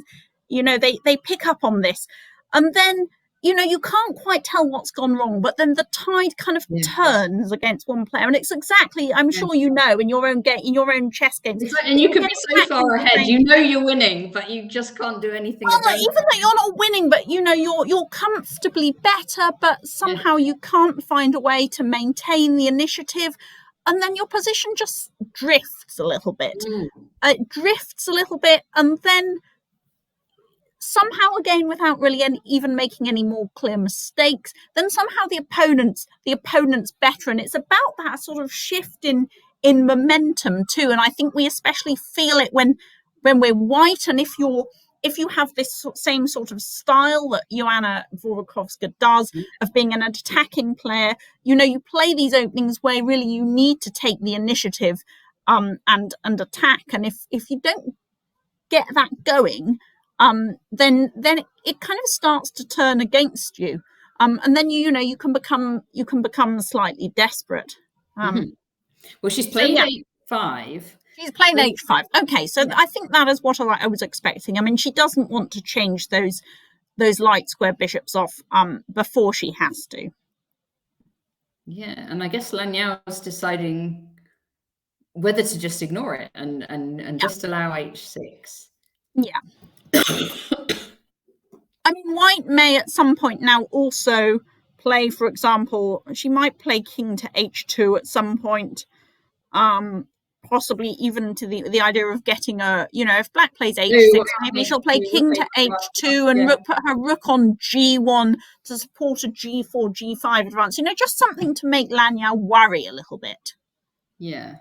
[SPEAKER 3] they pick up on this. And then, you can't quite tell what's gone wrong, but then the tide kind of turns against one player, and it's exactly, I'm sure in your own game, in your own chess games,
[SPEAKER 1] and you could be so far ahead, you're winning, but you just can't do anything.
[SPEAKER 3] Well, even though you're not winning, but you're comfortably better, but somehow you can't find a way to maintain the initiative, and then your position just drifts a little bit. It drifts a little bit, and then somehow, again, without really even making any more clear mistakes, then somehow the opponent's better, and it's about that sort of shift in momentum too. And I think we especially feel it when we're white, and if you have this same sort of style that Joanna Worochowska does of being an attacking player, you play these openings where really you need to take the initiative and attack, and if you don't get that going, then it kind of starts to turn against you, and then you can become slightly desperate.
[SPEAKER 1] Well, she's played h5.
[SPEAKER 3] She's playing h5. Okay, so I think that is what I was expecting. I mean, she doesn't want to change those light square bishops off before she has to.
[SPEAKER 1] Yeah, and I guess Lan Yao is deciding whether to just ignore it and just allow h6.
[SPEAKER 3] Yeah. I mean, white may at some point now also play, for example, she might play king to h2 at some point, possibly even to the idea of getting a, if black plays h6, maybe she'll play king to h2 and put her rook on g1 to support a g4, g5 advance, just something to make Lan Yao worry a little bit.
[SPEAKER 1] Yeah.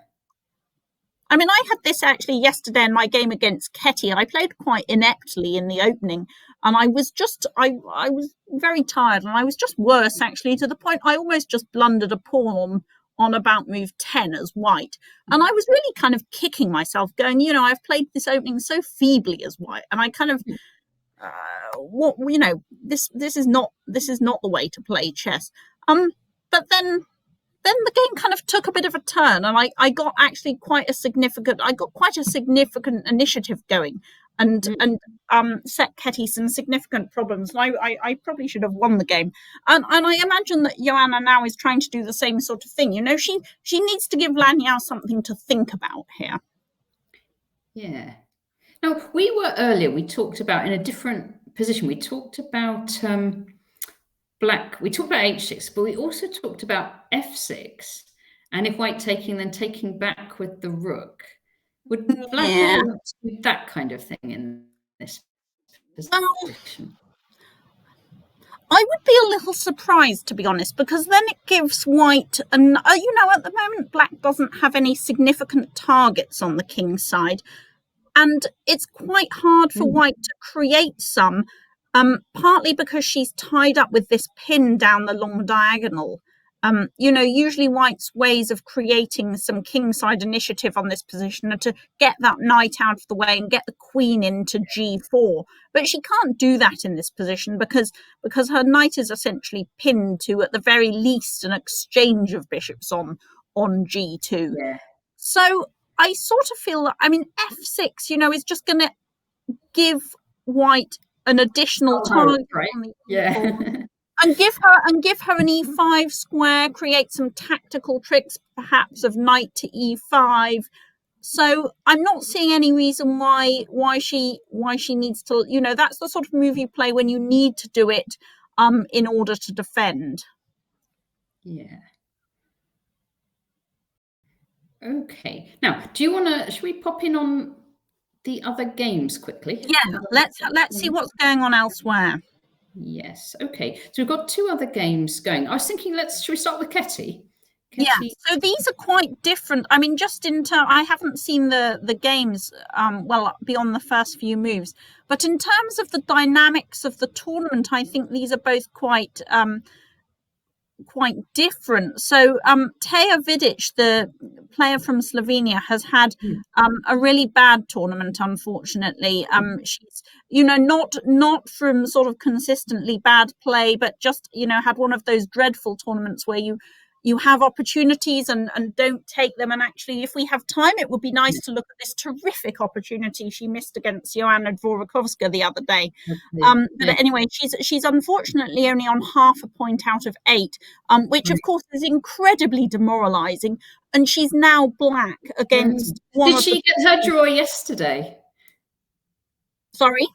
[SPEAKER 3] I mean, I had this actually yesterday in my game against Ketty. I played quite ineptly in the opening, and I was I was very tired, and I was just worse, actually, to the point I almost just blundered a pawn on about move 10 as white. And I was really kind of kicking myself, going, I've played this opening so feebly as white, and I kind of, this is not the way to play chess. But then the game kind of took a bit of a turn, and I got actually quite a significant initiative going, and set Ketty some significant problems. And I probably should have won the game. And I imagine that Joanna now is trying to do the same sort of thing. She needs to give Lan Yao something to think about here.
[SPEAKER 1] Yeah. Now, we talked about in a different position. We talked about black, we talked about h6, but we also talked about f6, and if white taking back with the rook. Would black do that kind of thing in this position?
[SPEAKER 3] I would be a little surprised, to be honest, because then it gives white, and at the moment black doesn't have any significant targets on the king's side, and it's quite hard for white to create some. Partly because she's tied up with this pin down the long diagonal. Usually white's ways of creating some kingside initiative on this position are to get that knight out of the way and get the queen into g4. But she can't do that in this position because her knight is essentially pinned to, at the very least, an exchange of bishops on g2.
[SPEAKER 1] Yeah.
[SPEAKER 3] So I sort of feel that, f6, is just going to give white an additional target,
[SPEAKER 1] right?
[SPEAKER 3] On the
[SPEAKER 1] E4,
[SPEAKER 3] and give her an e5 square, create some tactical tricks, perhaps of knight to e5. So I'm not seeing any reason why she needs to. That's the sort of move you play when you need to do it, in order to defend.
[SPEAKER 1] Yeah. Okay. Now, should we pop in on the other games quickly?
[SPEAKER 3] Yeah, let's see what's going on elsewhere.
[SPEAKER 1] Yes. Okay. So we've got two other games going. I was thinking, should we start with Ketty?
[SPEAKER 3] Yeah. So these are quite different. I mean, just in terms, I haven't seen the games beyond the first few moves, but in terms of the dynamics of the tournament, I think these are both quite different. So Teja Vidic, the player from Slovenia, has had a really bad tournament, unfortunately. She's not from sort of consistently bad play, but just had one of those dreadful tournaments where you have opportunities and don't take them. And actually, if we have time, it would be nice to look at this terrific opportunity she missed against Joanna Dvorakovska the other day. But anyway, she's unfortunately only on half a point out of 8, which of course is incredibly demoralising. And she's now black against one.
[SPEAKER 1] Did she get her draw yesterday?
[SPEAKER 3] Sorry?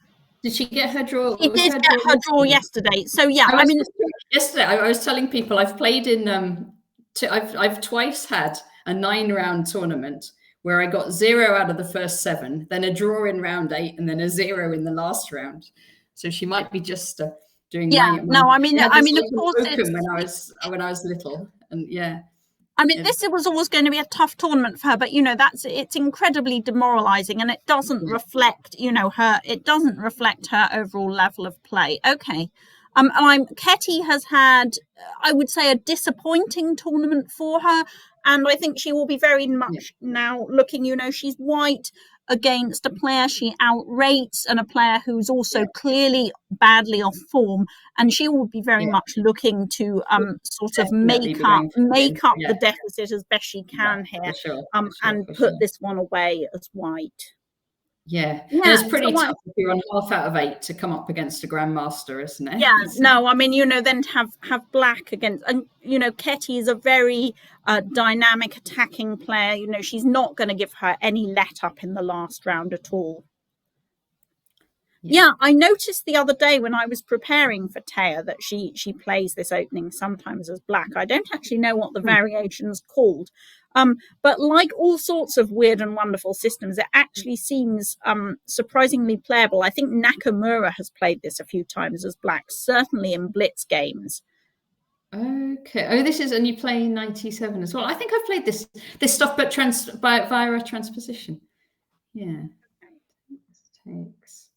[SPEAKER 1] Did she get her draw?
[SPEAKER 3] She did get her draw yesterday. So yeah,
[SPEAKER 1] yesterday I was telling people I've played in I've twice had a 9-round tournament where I got 0 out of the first 7, then a draw in round 8, and then a 0 in the last round. So she might be just doing.
[SPEAKER 3] Yeah, of course,
[SPEAKER 1] when I was little, and yeah.
[SPEAKER 3] This was always going to be a tough tournament for her, but it's incredibly demoralising, and it doesn't reflect her. It doesn't reflect her overall level of play. Okay. Ketty has had, I would say, a disappointing tournament for her, and I think she will be very much now looking. She's white against a player she outrates and a player who's also clearly badly off form, and she will be very much looking to sort of make up the deficit as best she can here, and put this one away as white.
[SPEAKER 1] Yeah, and it's pretty tough if you're on half out of 8 to come up against a grandmaster, isn't it?
[SPEAKER 3] Yeah, no, then to have black against, and Ketty is a very dynamic attacking player. She's not going to give her any let up in the last round at all. Yeah, I noticed the other day when I was preparing for Taya that she plays this opening sometimes as black. I don't actually know what the variation's called. But like all sorts of weird and wonderful systems, it actually seems surprisingly playable. I think Nakamura has played this a few times as black, certainly in Blitz games.
[SPEAKER 1] Okay. Oh, this is, and you play 97 as well. I think I've played this stuff, but via a transposition. Yeah. Takes.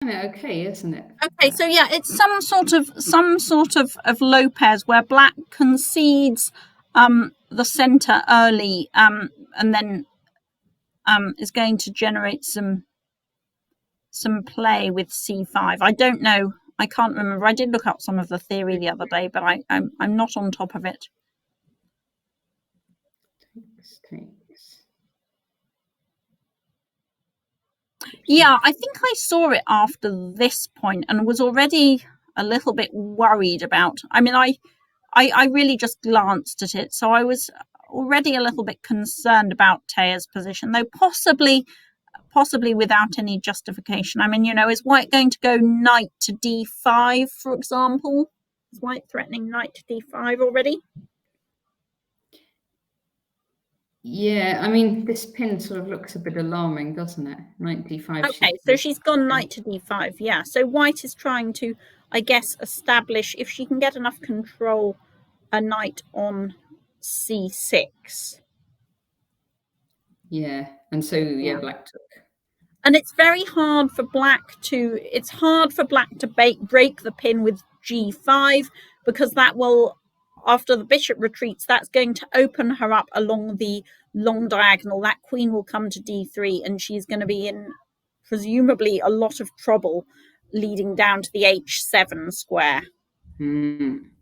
[SPEAKER 1] Okay, isn't it?
[SPEAKER 3] Okay, so yeah, it's some sort of Lopez where black concedes the center early, and then is going to generate some play with c5. I don't know. I can't remember. I did look up some of the theory the other day, but I'm not on top of it.
[SPEAKER 1] Takes.
[SPEAKER 3] Yeah, I think I saw it after this point and was already a little bit worried about. I mean, I really just glanced at it, so I was already a little bit concerned about Taya's position, though possibly without any justification. I mean, is White going to go knight to d5, for example? Is White threatening knight to d5 already?
[SPEAKER 1] Yeah, I mean, this pin sort of looks a bit alarming, doesn't it? Knight d5.
[SPEAKER 3] Okay, so she's gone knight to d5, yeah. So White is trying to, I guess, establish, if she can get enough control, a knight on c6.
[SPEAKER 1] Yeah, and so, yeah, black took.
[SPEAKER 3] And it's very hard for black to, break the pin with g5, because that will, after the bishop retreats, that's going to open her up along the long diagonal. That queen will come to d3, and she's going to be in presumably a lot of trouble leading down to the h7 square. I'm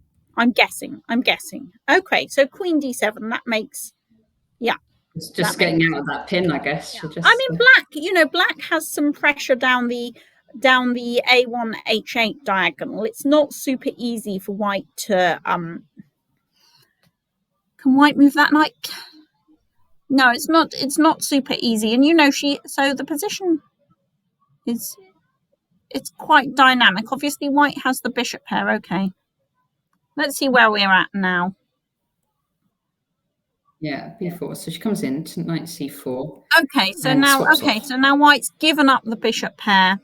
[SPEAKER 3] guessing. Okay, so queen d7, that makes, yeah.
[SPEAKER 1] It's just getting out of that pin, I guess.
[SPEAKER 3] Yeah. I mean, black has some pressure down the a1 h8 diagonal. It's not super easy for White to Can White move that knight? No, it's not super easy. And so the position it's quite dynamic. Obviously White has the bishop pair. Okay, let's see where we're at now.
[SPEAKER 1] Yeah, b4. So she comes in to knight c4.
[SPEAKER 3] Okay, so now White's given up the bishop pair,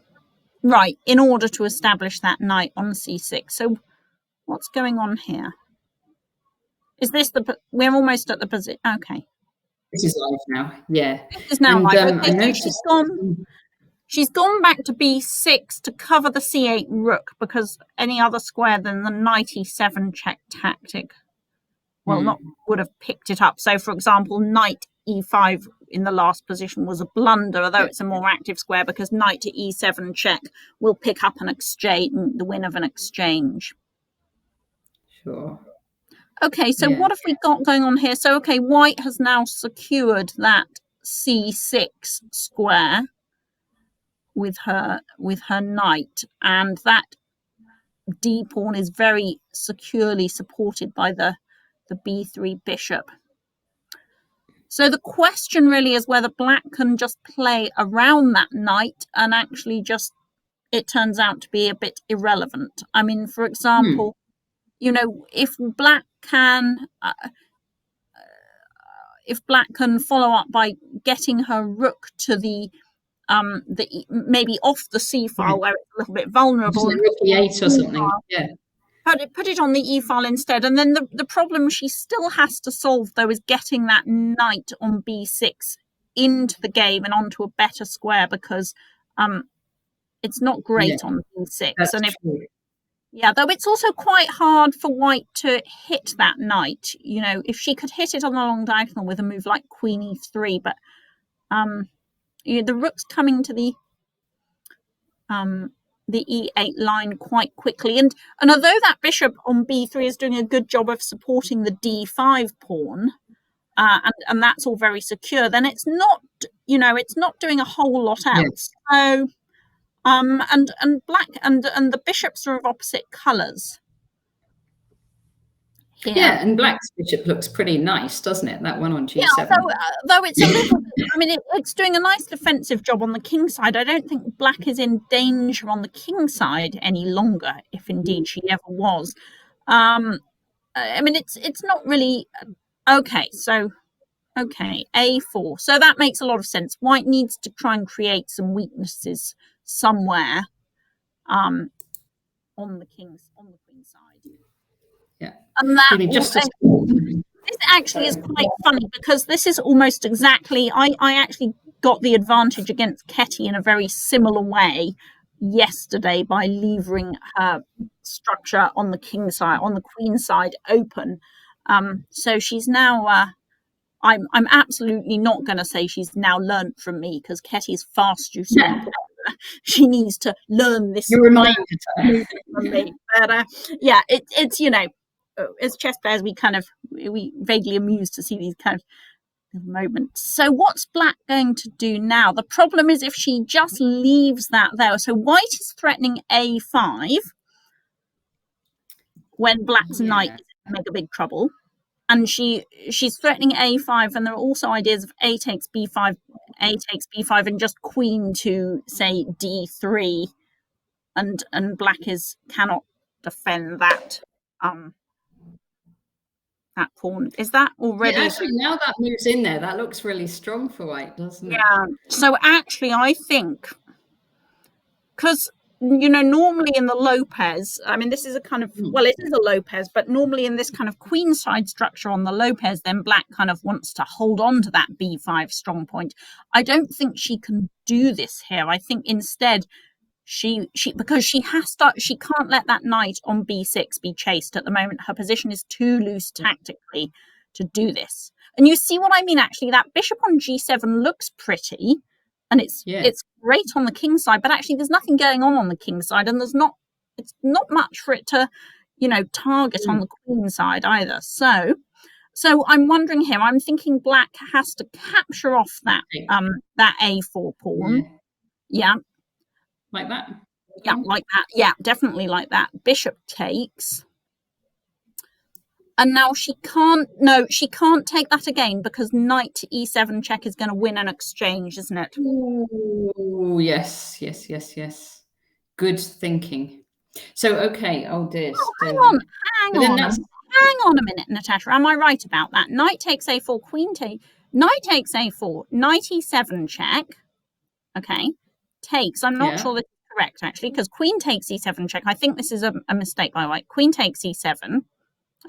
[SPEAKER 3] right, in order to establish that knight on c6. So what's going on here? Is this we're almost at the position? Okay.
[SPEAKER 1] This is live now. Yeah.
[SPEAKER 3] This is now live. Okay, so she's gone back to b6 to cover the c8 rook, because any other square than the knight e7 check tactic, would have picked it up. So, for example, knight e5 in the last position was a blunder, although it's a more active square, because knight to e7 check will pick up an exchange, the win of an exchange.
[SPEAKER 1] Sure.
[SPEAKER 3] Okay, so what have we got going on here? So, okay, White has now secured that c6 square with her knight, and that d pawn is very securely supported by the b3 bishop. So the question really is whether black can just play around that knight, and actually it turns out to be a bit irrelevant. I mean, for example, if black can follow up by getting her rook to the maybe off the c file where it's a little bit vulnerable,
[SPEAKER 1] rook e8 or something. Yeah.
[SPEAKER 3] Put it on the e file instead, and then the problem she still has to solve, though, is getting that knight on b6 into the game and onto a better square, because it's not great on b6.
[SPEAKER 1] That's
[SPEAKER 3] and
[SPEAKER 1] true.
[SPEAKER 3] Yeah, though it's also quite hard for White to hit that knight. If she could hit it on the long diagonal with a move like queen e3, but the rook's coming to the e8 line quite quickly, and although that bishop on b3 is doing a good job of supporting the d5 pawn, and that's all very secure, then it's not doing a whole lot else. So and black and the bishops are of opposite colors here.
[SPEAKER 1] Yeah, and black's bishop looks pretty nice, doesn't it? That one on G7.
[SPEAKER 3] Yeah, though it's a little bit, I mean, it's doing a nice defensive job on the king side. I don't think black is in danger on the king side any longer, if indeed she ever was. I mean, it's not really... Okay, so... Okay, A4. So that makes a lot of sense. White needs to try and create some weaknesses somewhere on the queen side.
[SPEAKER 1] Yeah.
[SPEAKER 3] And that this actually is quite funny, because this is almost exactly... I actually got the advantage against Ketty in a very similar way yesterday by levering her structure on the king side, on the queen side open. So she's now... I'm absolutely not going to say she's now learnt from me, because Ketty's far too smart. She needs to learn this.
[SPEAKER 1] You reminded her
[SPEAKER 3] from me. But yeah, it's as chess players, we vaguely amused to see these kind of moments. So what's black going to do now? The problem is if she just leaves that there. So white is threatening A5 when black's knight is in mega big trouble. And she's threatening A5, and there are also ideas of A takes B5, and just queen to, say, D3, and black cannot defend that that pawn. Is that already?
[SPEAKER 1] Yeah, actually, now that moves in there, that looks really strong for white, doesn't it?
[SPEAKER 3] Yeah. So actually, I think, because normally in the Lopez, I mean, this is a kind of, well, it is a Lopez, but normally in this kind of queenside structure on the Lopez, then black kind of wants to hold on to that B5 strong point. I don't think she can do this here. I think instead she because she can't let that knight on B6 be chased at the moment. Her position is too loose tactically to do this. And you see what I mean, actually, that bishop on G7 looks pretty. And it's great on the king side, but actually there's nothing going on the king side, and it's not much for it to, target on the queen side either. So I'm wondering here. I'm thinking black has to capture off that A4 pawn. Yeah.
[SPEAKER 1] Like that.
[SPEAKER 3] Yeah, like that. Yeah, definitely like that. Bishop takes. And now she can't take that again, because knight to E7 check is going to win an exchange, isn't it?
[SPEAKER 1] Oh, yes. Good thinking. So, okay. Oh, dear.
[SPEAKER 3] Hang on a minute, Natasha. Am I right about that? Knight takes A4, knight takes A4, knight E7 check. Okay. Takes. I'm not sure this is correct, actually, because queen takes E7 check. I think this is a mistake by white. Queen takes E7.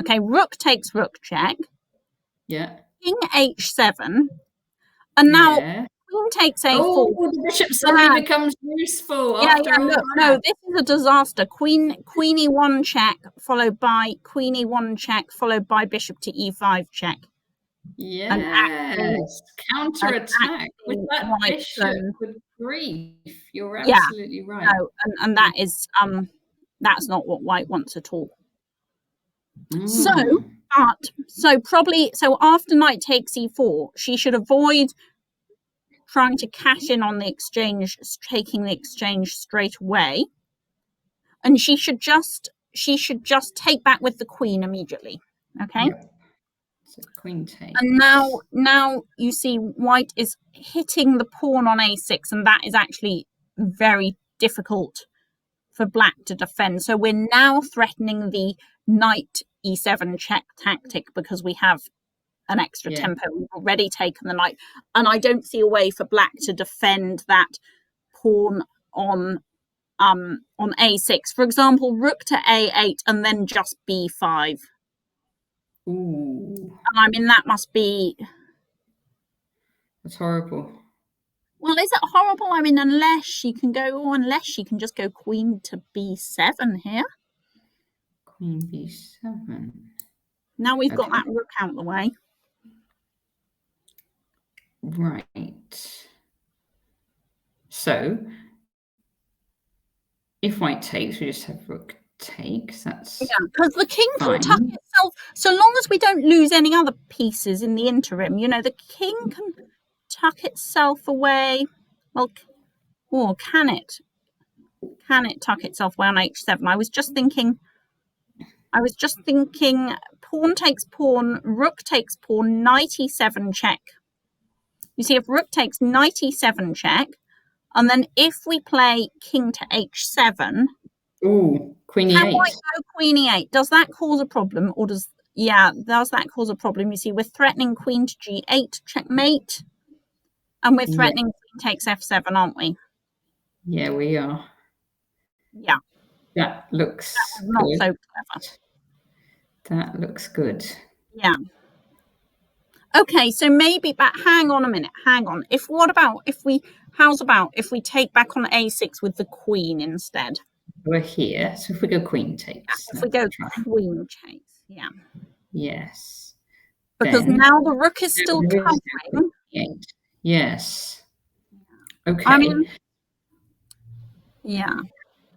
[SPEAKER 3] Okay, rook takes rook check.
[SPEAKER 1] Yeah.
[SPEAKER 3] King H7. And now queen takes A4.
[SPEAKER 1] Oh, the bishop suddenly becomes useful.
[SPEAKER 3] No, this is a disaster. Queen E1 check, followed by queen E1 check, followed by bishop to E5 check.
[SPEAKER 1] Yes, counter-attack with that bishop. Good grief. You're absolutely right.
[SPEAKER 3] No, and that is that's not what white wants at all. So after knight takes E4, she should avoid trying to cash in on the exchange, taking the exchange straight away, and she should just take back with the queen immediately. Okay.
[SPEAKER 1] Yep. So queen takes.
[SPEAKER 3] And now you see white is hitting the pawn on A6, and that is actually very difficult for black to defend. So we're now threatening the knight E7 check tactic, because we have an extra tempo. We've already taken the knight, and I don't see a way for black to defend that pawn on A6. For example, rook to A8 and then just B5.
[SPEAKER 1] Ooh.
[SPEAKER 3] I mean, that must be...
[SPEAKER 1] That's horrible.
[SPEAKER 3] Well, is it horrible? I mean, unless she can just go queen to B7 here.
[SPEAKER 1] Queen B7.
[SPEAKER 3] Now we've got that rook out the way.
[SPEAKER 1] Right. So, if white takes, we just have rook takes. That's
[SPEAKER 3] because the king can tuck itself, so long as we don't lose any other pieces in the interim. The king can tuck itself away. Well, or can it? Can it tuck itself away on H7? I was just thinking pawn takes pawn, rook takes pawn, knight e7 check. You see, if rook takes knight e7 check, and then if we play king to h7,
[SPEAKER 1] queen
[SPEAKER 3] can
[SPEAKER 1] e8.
[SPEAKER 3] white go queen e8? Does that cause a problem, or does that cause a problem? You see, we're threatening queen to g8, checkmate, and we're threatening queen takes f7, aren't we?
[SPEAKER 1] Yeah, we are.
[SPEAKER 3] Yeah.
[SPEAKER 1] That looks
[SPEAKER 3] not
[SPEAKER 1] good.
[SPEAKER 3] so clever.
[SPEAKER 1] That looks good.
[SPEAKER 3] Yeah. Okay, so maybe, but hang on a minute. Hang on. How's about if we take back on a6 with the queen instead?
[SPEAKER 1] We're here, so if we go queen takes.
[SPEAKER 3] If we go queen takes, yeah.
[SPEAKER 1] Yes.
[SPEAKER 3] Because
[SPEAKER 1] then,
[SPEAKER 3] now the rook is still covering.
[SPEAKER 1] Yes. Okay.
[SPEAKER 3] I mean, yeah.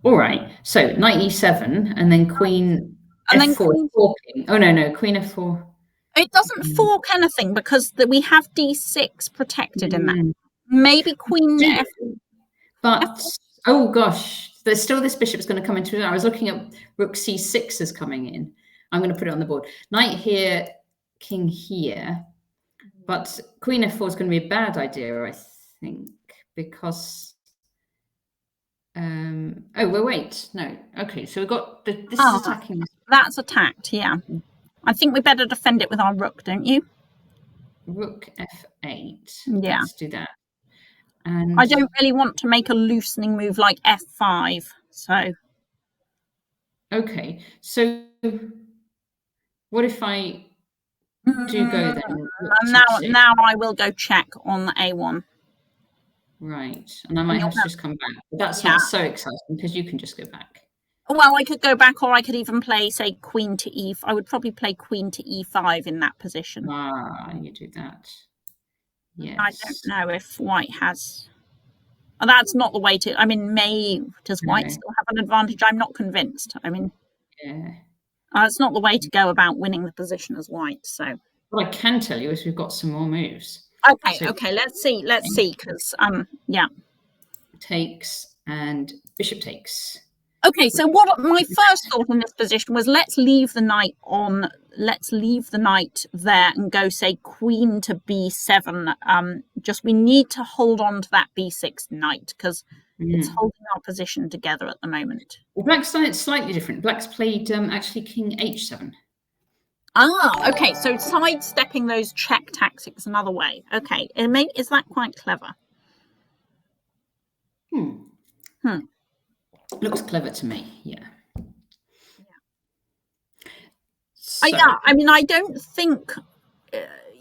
[SPEAKER 1] All right. So knight e7 and then queen
[SPEAKER 3] and
[SPEAKER 1] f4
[SPEAKER 3] then
[SPEAKER 1] forking. Oh no, queen f4.
[SPEAKER 3] It doesn't fork anything because we have d6 protected in that. Maybe queen f.
[SPEAKER 1] But oh gosh, there's still this bishop's going to come into it. I was looking at rook c6 is coming in. I'm going to put it on the board. Knight here, king here. But queen f4 is going to be a bad idea, I think, because oh well, wait, no. Okay, so we've got this is attacking.
[SPEAKER 3] That's attacked, yeah. I think we better defend it with our rook, don't you?
[SPEAKER 1] Rook f8.
[SPEAKER 3] Yeah.
[SPEAKER 1] Let's do that. And
[SPEAKER 3] I don't really want to make a loosening move like f5. So
[SPEAKER 1] okay, so what if I do go then?
[SPEAKER 3] Now I will go check on the a1.
[SPEAKER 1] Right, and I might have to just come back. But that's not so exciting because you can just go back.
[SPEAKER 3] Well, I could go back, or I could even play, say, queen to e5. I would probably play queen to e5 in that position.
[SPEAKER 1] You do that. Yes.
[SPEAKER 3] I don't know if white has. That's not the way to. I mean, does white still have an advantage? I'm not convinced. I mean, it's not the way to go about winning the position as white. So
[SPEAKER 1] what I can tell you is we've got some more moves.
[SPEAKER 3] Okay. Let's see, because yeah.
[SPEAKER 1] Takes and bishop takes.
[SPEAKER 3] Okay, so what my first thought in this position was let's leave the knight there and go, say, queen to b7. We need to hold on to that b6 knight because it's holding our position together at the moment.
[SPEAKER 1] Well, Black's done it slightly different. Black's played actually king h7.
[SPEAKER 3] Okay, so sidestepping those check tactics another way. Okay, is that quite clever?
[SPEAKER 1] Looks clever to me, yeah.
[SPEAKER 3] So, I mean, I don't think,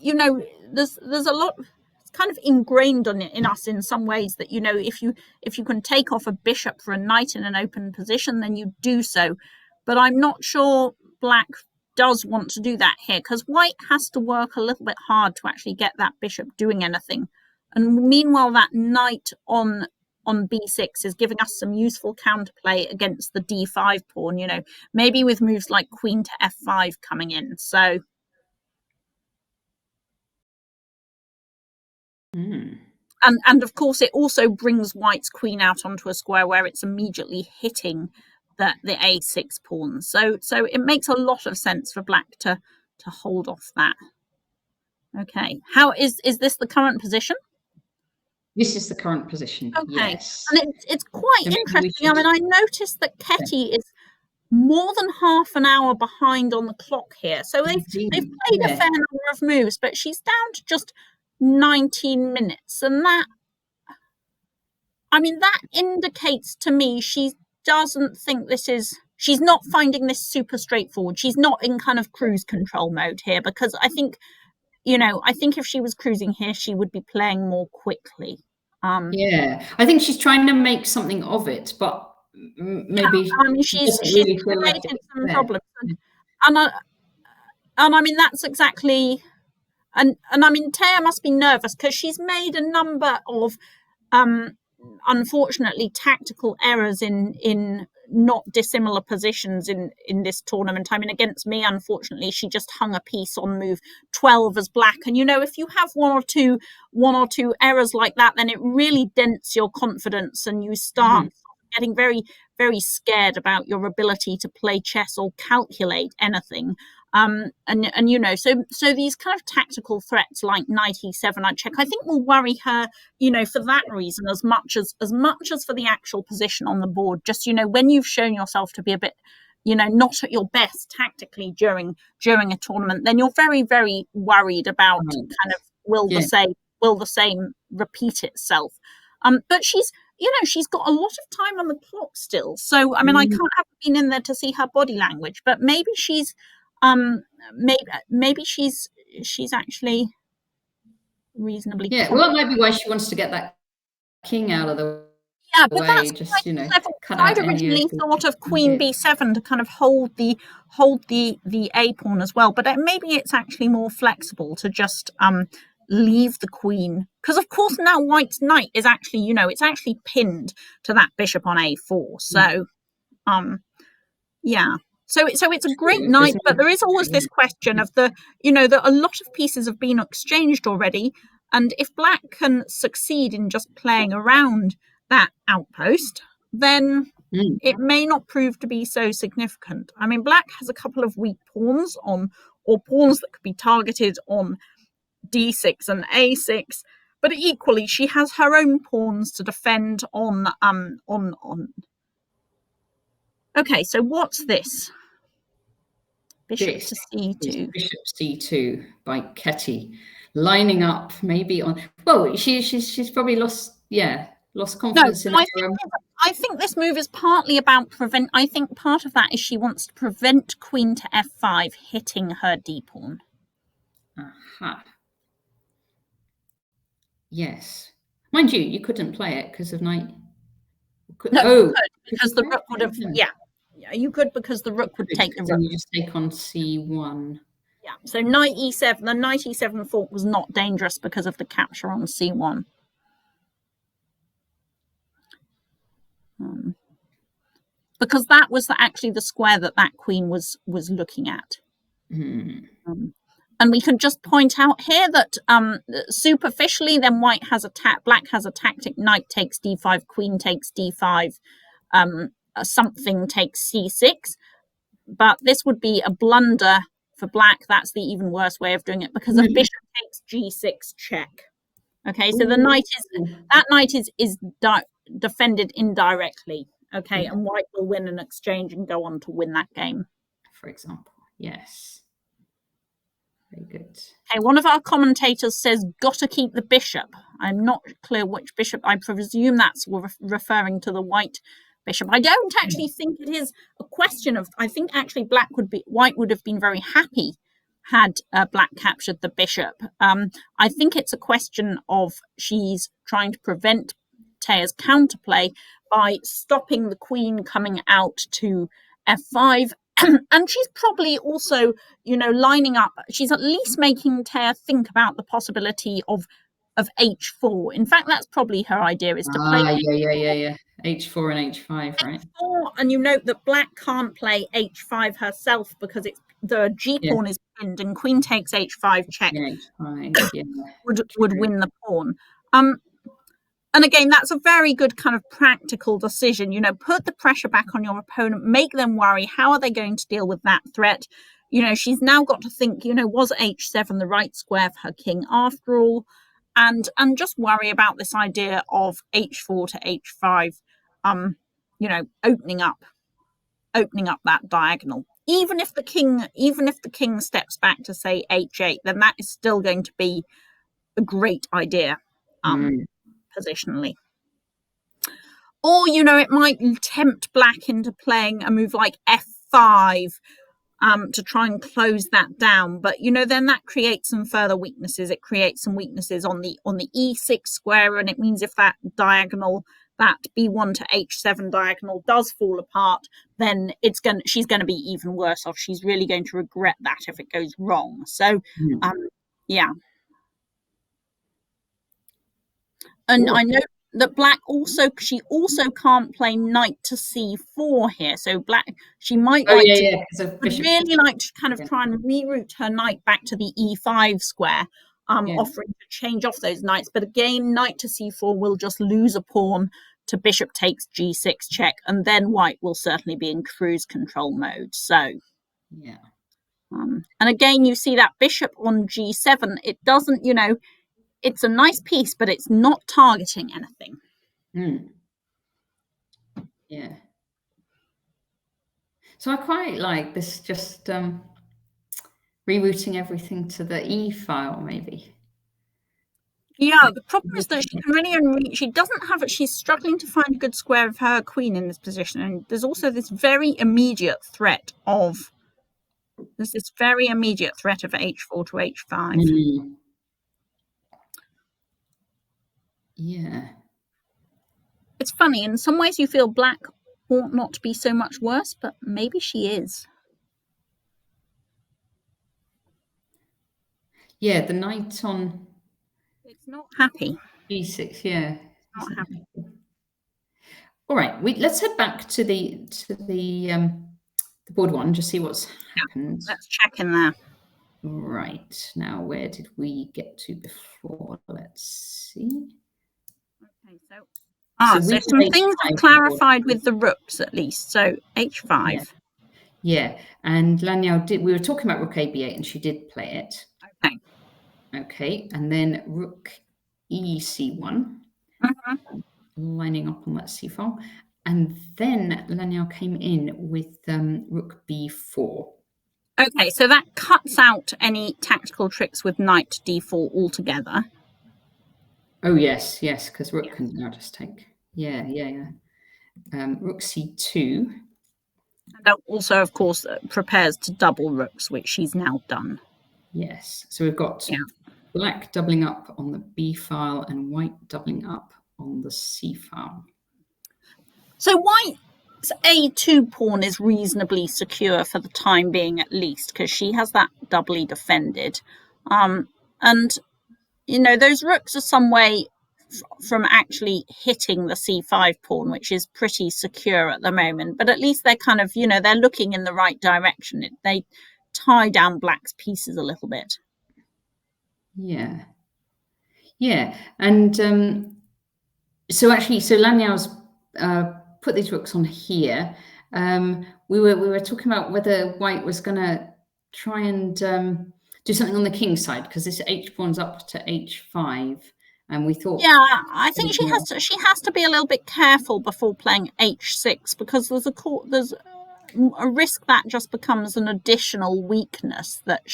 [SPEAKER 3] there's a lot, it's kind of ingrained in us in some ways that, if you can take off a bishop for a knight in an open position, then you do so. But I'm not sure Black does want to do that here because white has to work a little bit hard to actually get that bishop doing anything. And meanwhile, that knight on b6 is giving us some useful counterplay against the d5 pawn, maybe with moves like queen to f5 coming in. So and of course it also brings white's queen out onto a square where it's immediately hitting the a6 pawn. So it makes a lot of sense for Black to hold off that. Okay, how is this the current position?
[SPEAKER 1] This is the current position.
[SPEAKER 3] Okay.
[SPEAKER 1] Yes.
[SPEAKER 3] And it's quite interesting. I mean, I noticed that Ketty is more than half an hour behind on the clock here. So they've played a fair number of moves, but she's down to just 19 minutes. And that indicates to me she doesn't think she's not finding this super straightforward. She's not in kind of cruise control mode here because I think if she was cruising here, she would be playing more quickly.
[SPEAKER 1] I think she's trying to make something of it, but maybe
[SPEAKER 3] she's created some problems. And I mean that's exactly, and I mean Taya must be nervous because she's made a number of unfortunately tactical errors in not dissimilar positions in this tournament. I mean, against me, unfortunately, she just hung a piece on move 12 as Black. And if you have one or two errors like that, then it really dents your confidence and you start getting very, very scared about your ability to play chess or calculate anything. And so these kind of tactical threats like knight e7 check, I think will worry her, for that reason as much as for the actual position on the board. Just, when you've shown yourself to be a bit, not at your best tactically during a tournament, then you're very, very worried about kind of will the same repeat itself. But she's got a lot of time on the clock still. So, I mean, I can't have been in there to see her body language, but maybe she's maybe she's actually reasonably.
[SPEAKER 1] Yeah, well, that might be why she wants to get that king out of the
[SPEAKER 3] but
[SPEAKER 1] way.
[SPEAKER 3] that's
[SPEAKER 1] Just
[SPEAKER 3] cut out. I'd originally thought of queen b7 to kind of hold the a pawn as well, but maybe it's actually more flexible to just leave the queen, because of course now white's knight is actually it's actually pinned to that bishop on a4. So yeah. So it's a great knight, but there is always this question of that a lot of pieces have been exchanged already, and if black can succeed in just playing around that outpost, then it may not prove to be so significant. I mean, black has a couple of weak pawns or pawns that could be targeted on d6 and a6, but equally she has her own pawns to defend on. Okay, so what's this? Bishop to c2.
[SPEAKER 1] Bishop c2 by Ketty, lining up maybe on. Well, she's probably lost confidence in her.
[SPEAKER 3] I think this move is partly about prevent. I think part of that is she wants to prevent queen to f5 hitting her d pawn.
[SPEAKER 1] Aha. Yes, mind you couldn't play it because of knight.
[SPEAKER 3] No, because the rook would have. Yeah, you could, because the rook would take the rook.
[SPEAKER 1] You just take on c1.
[SPEAKER 3] Yeah, so knight e7. The knight e7 thought was not dangerous because of the capture on c1. Because that was actually the square that queen was looking at. And we can just point out here that superficially, then white has black has a tactic: knight takes d5, queen takes d5, something takes c6. But this would be a blunder for black. That's the even worse way of doing it, because if bishop takes g6 check. Okay, so the knight is defended indirectly. Okay, and white will win an exchange and go on to win that game.
[SPEAKER 1] For example, yes. Very good.
[SPEAKER 3] Okay, one of our commentators says, "Got to keep the bishop." I'm not clear which bishop. I presume that's referring to the white bishop. I don't actually think it is a question of. I think actually white would have been very happy had black captured the bishop. I think it's a question of she's trying to prevent Taya's counterplay by stopping the queen coming out to f5. And she's probably also, lining up. She's at least making Taya think about the possibility of h4. In fact, that's probably her idea, is to play.
[SPEAKER 1] Yeah. h4 and h5, right?
[SPEAKER 3] H4, and you note that black can't play h5 herself because the g pawn is pinned, and queen takes h5 check.
[SPEAKER 1] H5,
[SPEAKER 3] would win the pawn. And again, that's a very good kind of practical decision. Put the pressure back on your opponent, make them worry. How are they going to deal with that threat? She's now got to think, was h7 the right square for her king after all? And just worry about this idea of h4 to h5, opening up that diagonal. Even if the king steps back to say h8, then that is still going to be a great idea. Positionally. Or, it might tempt black into playing a move like f5 to try and close that down. But, then that creates some further weaknesses. It creates some weaknesses on the e6 square, and it means if that diagonal, that b1 to h7 diagonal does fall apart, then she's going to be even worse off. She's really going to regret that if it goes wrong. So, yeah. And I know that black she also can't play knight to c4 here. So black, she might would really like to kind of try and reroute her knight back to the e5 square, offering to change off those knights. But again, knight to c4 will just lose a pawn to bishop takes g6 check, and then white will certainly be in cruise control mode. So, And again, you see that bishop on g7. It doesn't, it's a nice piece, but it's not targeting anything.
[SPEAKER 1] Yeah. So I quite like this, just rerouting everything to the E file, maybe.
[SPEAKER 3] Yeah, the problem is that she can really only, she's struggling to find a good square of her queen in this position. And there's also this very immediate threat of h4 to h5.
[SPEAKER 1] Yeah.
[SPEAKER 3] It's funny, in some ways you feel black ought not to be so much worse, but maybe she is.
[SPEAKER 1] Yeah, the knight on...
[SPEAKER 3] It's not happy.
[SPEAKER 1] g6, yeah.
[SPEAKER 3] It's not happy.
[SPEAKER 1] All right, let's head back to the board one, just see what's happened.
[SPEAKER 3] Let's check in there.
[SPEAKER 1] Right, now where did we get to before? Let's see.
[SPEAKER 3] Okay, so some things are clarified with the rooks at least. So h5.
[SPEAKER 1] Yeah, and Lanyao we were talking about rook ab8 and she did play it.
[SPEAKER 3] Okay.
[SPEAKER 1] Okay, and then rook ec1. Lining up on that c file, and then Lanyao came in with rook b4.
[SPEAKER 3] Okay, so that cuts out any tactical tricks with knight d4 altogether.
[SPEAKER 1] Oh yes, because rook can now just take. Yeah. Rook c2.
[SPEAKER 3] That also, of course, prepares to double rooks, which she's now done.
[SPEAKER 1] Yes, so we've got black doubling up on the b file and white doubling up on the c file.
[SPEAKER 3] So white's a2 pawn is reasonably secure for the time being, at least, because she has that doubly defended. And, those rooks are some way from actually hitting the c5 pawn, which is pretty secure at the moment. But at least they're kind of, they're looking in the right direction. They tie down black's pieces a little bit. Yeah,
[SPEAKER 1] and so Lanyao's put these rooks on here. We were talking about whether white was going to try and do something on the king side, because this h pawn's up to h5, and we thought.
[SPEAKER 3] Yeah, I think she has to be a little bit careful before playing h6, because there's a risk that just becomes an additional weakness that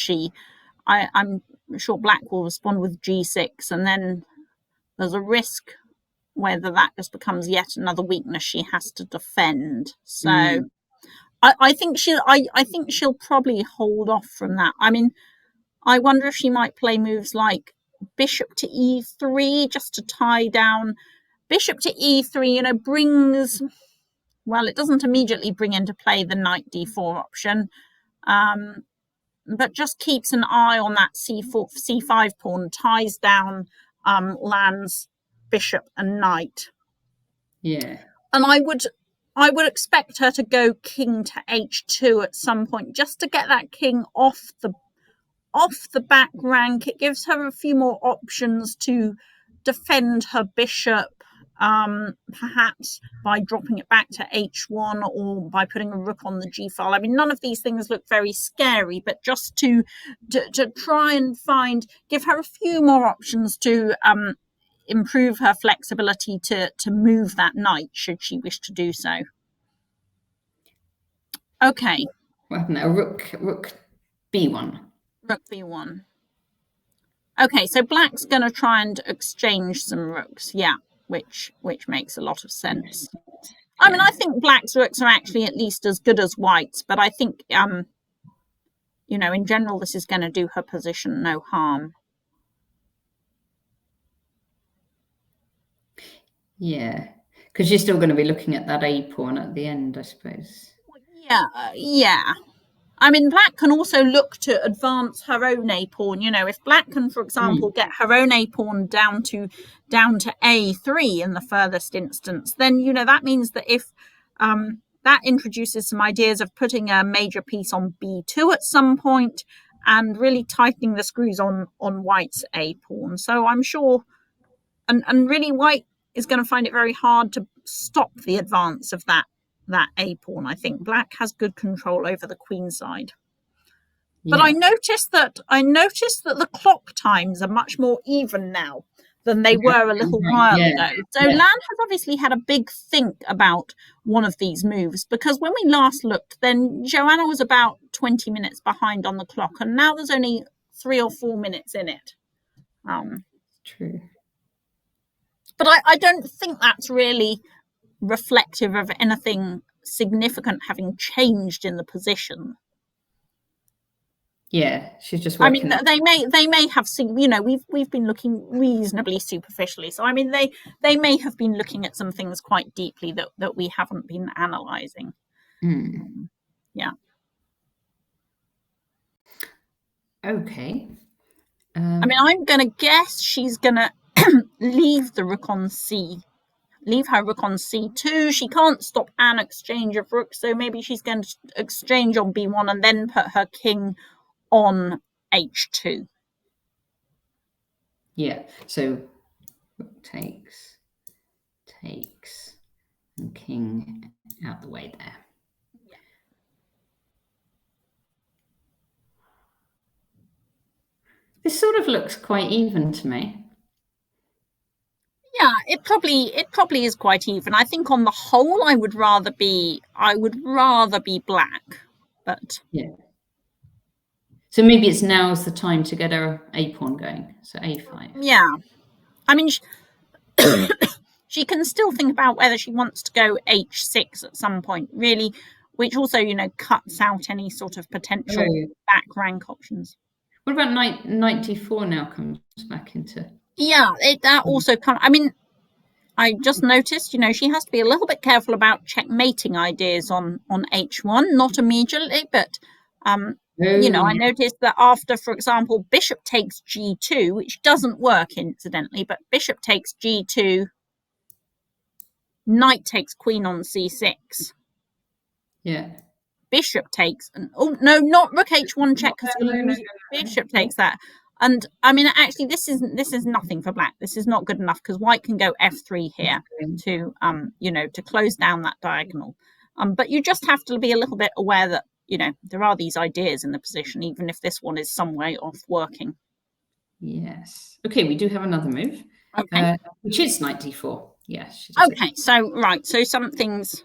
[SPEAKER 3] I'm sure black will respond with g6, and then there's a risk whether that just becomes yet another weakness she has to defend. So I think she'll probably hold off from that. I mean, I wonder if she might play moves like bishop to e3 just to tie down. Bishop to e3, brings, well, it doesn't immediately bring into play the knight d4 option, but just keeps an eye on that c5 pawn, ties down Lan's bishop and knight.
[SPEAKER 1] Yeah.
[SPEAKER 3] And I would expect her to go king to h2 at some point, just to get that king off the back rank. It gives her a few more options to defend her bishop, perhaps by dropping it back to h1 or by putting a rook on the g file. I mean, none of these things look very scary, but just to try and give her a few more options to improve her flexibility to move that knight should she wish to do so. Okay.
[SPEAKER 1] What happened there? Rook b1.
[SPEAKER 3] Rook b1. Okay, so black's going to try and exchange some rooks, which makes a lot of sense. I mean, I think black's rooks are actually at least as good as white's, but I think, in general, this is going to do her position no harm.
[SPEAKER 1] Yeah, because you're still going to be looking at that a pawn at the end, I suppose.
[SPEAKER 3] Yeah. I mean, black can also look to advance her own a pawn. If black can, for example, get her own a pawn down to a3 in the furthest instance, then that means that if that introduces some ideas of putting a major piece on b2 at some point and really tightening the screws on white's a pawn. So I'm sure, and really white is going to find it very hard to stop the advance of that a pawn. I think black has good control over the queen side. But I noticed that the clock times are much more even now than they were a little while ago. So Lan has obviously had a big think about one of these moves, because when we last looked, then Joanna was about 20 minutes behind on the clock, and now there's only 3 or 4 minutes in it.
[SPEAKER 1] True.
[SPEAKER 3] But I don't think that's really reflective of anything significant having changed in the position.
[SPEAKER 1] Yeah, she's just working.
[SPEAKER 3] I mean, they may have seen, we've been looking reasonably superficially. So I mean, they may have been looking at some things quite deeply that we haven't been analysing. Yeah.
[SPEAKER 1] Okay.
[SPEAKER 3] I mean, I'm going to guess she's going to leave her rook on c2. She can't stop an exchange of rooks, so maybe she's going to exchange on b1 and then put her king on h2.
[SPEAKER 1] Yeah, so rook takes, and king out the way there.
[SPEAKER 3] Yeah.
[SPEAKER 1] This sort of looks quite even to me.
[SPEAKER 3] Yeah, it probably is quite even. I think on the whole, I would rather be black, but
[SPEAKER 1] yeah. So maybe it's now's the time to get her a pawn going. So a5.
[SPEAKER 3] Yeah, I mean, she can still think about whether she wants to go h6 at some point, really, which also cuts out any sort of potential back rank options.
[SPEAKER 1] What about knight d4 now comes back into?
[SPEAKER 3] Yeah, that also comes. I mean, I just noticed, she has to be a little bit careful about checkmating ideas on h1, not immediately, but I noticed that after, for example, bishop takes g2, which doesn't work incidentally, but bishop takes g2, knight takes queen on c6.
[SPEAKER 1] Yeah.
[SPEAKER 3] Bishop takes, oh no, not rook h1 check, because bishop takes that. And I mean, actually, this is nothing for black. This is not good enough, because white can go f3 here to to close down that diagonal. But you just have to be a little bit aware that there are these ideas in the position, even if this one is some way off working.
[SPEAKER 1] Yes. Okay, we do have another move.
[SPEAKER 3] Okay.
[SPEAKER 1] Which is knight d4. Yes.
[SPEAKER 3] Okay. So so something's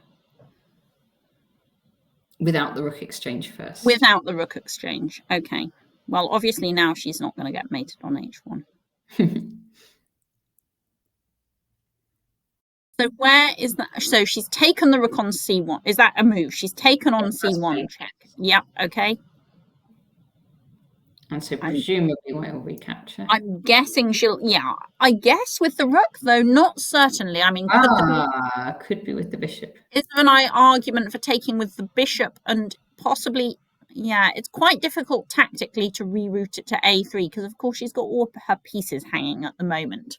[SPEAKER 1] without the rook exchange first.
[SPEAKER 3] Without the rook exchange. Okay. Well, obviously now she's not going to get mated on h1. So where is that? So she's taken the rook on c1. Is that a move? She's taken on c1 check. Yep. Okay.
[SPEAKER 1] And so presumably white will recapture.
[SPEAKER 3] I'm guessing she'll. Yeah. I guess with the rook, though, not certainly. I mean,
[SPEAKER 1] could be with the bishop.
[SPEAKER 3] Is there an argument for taking with the bishop and possibly? Yeah, it's quite difficult tactically to reroute it to a3, because of course she's got all her pieces hanging at the moment,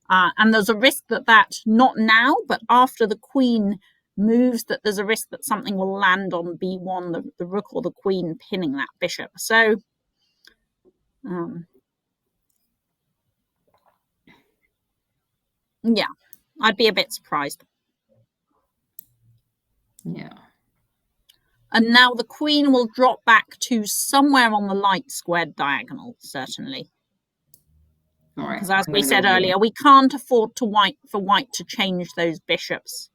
[SPEAKER 3] and there's a risk that not now, but after the queen moves, that there's a risk that something will land on b1, the rook or the queen pinning that bishop. So, yeah, I'd be a bit surprised.
[SPEAKER 1] Yeah.
[SPEAKER 3] And now the queen will drop back to somewhere on the light squared diagonal, certainly.
[SPEAKER 1] All right.
[SPEAKER 3] Because as we said earlier, we can't afford for white to change those bishops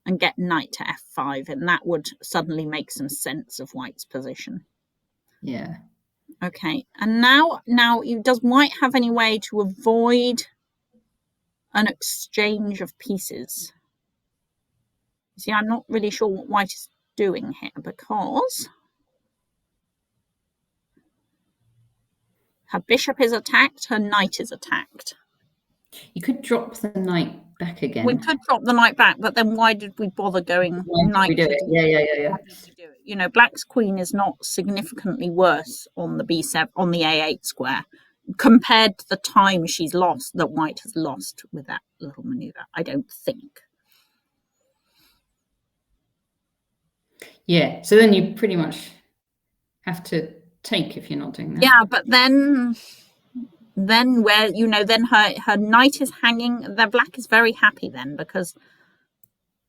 [SPEAKER 3] and get knight to f5, and that would suddenly make some sense of white's position.
[SPEAKER 1] Yeah.
[SPEAKER 3] Okay, and now does white have any way to avoid an exchange of pieces? See, I'm not really sure what white is doing here, because her bishop is attacked, her knight is attacked.
[SPEAKER 1] You could drop the knight back again.
[SPEAKER 3] We could drop the knight back, but then why did we bother going knight?
[SPEAKER 1] We do it. Yeah.
[SPEAKER 3] Black's queen is not significantly worse on the b7 on the a8 square compared to the time she's lost, that white has lost with that little maneuver, I don't think.
[SPEAKER 1] Yeah, so then you pretty much have to take if you're not doing that.
[SPEAKER 3] Yeah, but then where then her knight is hanging. The black is very happy then, because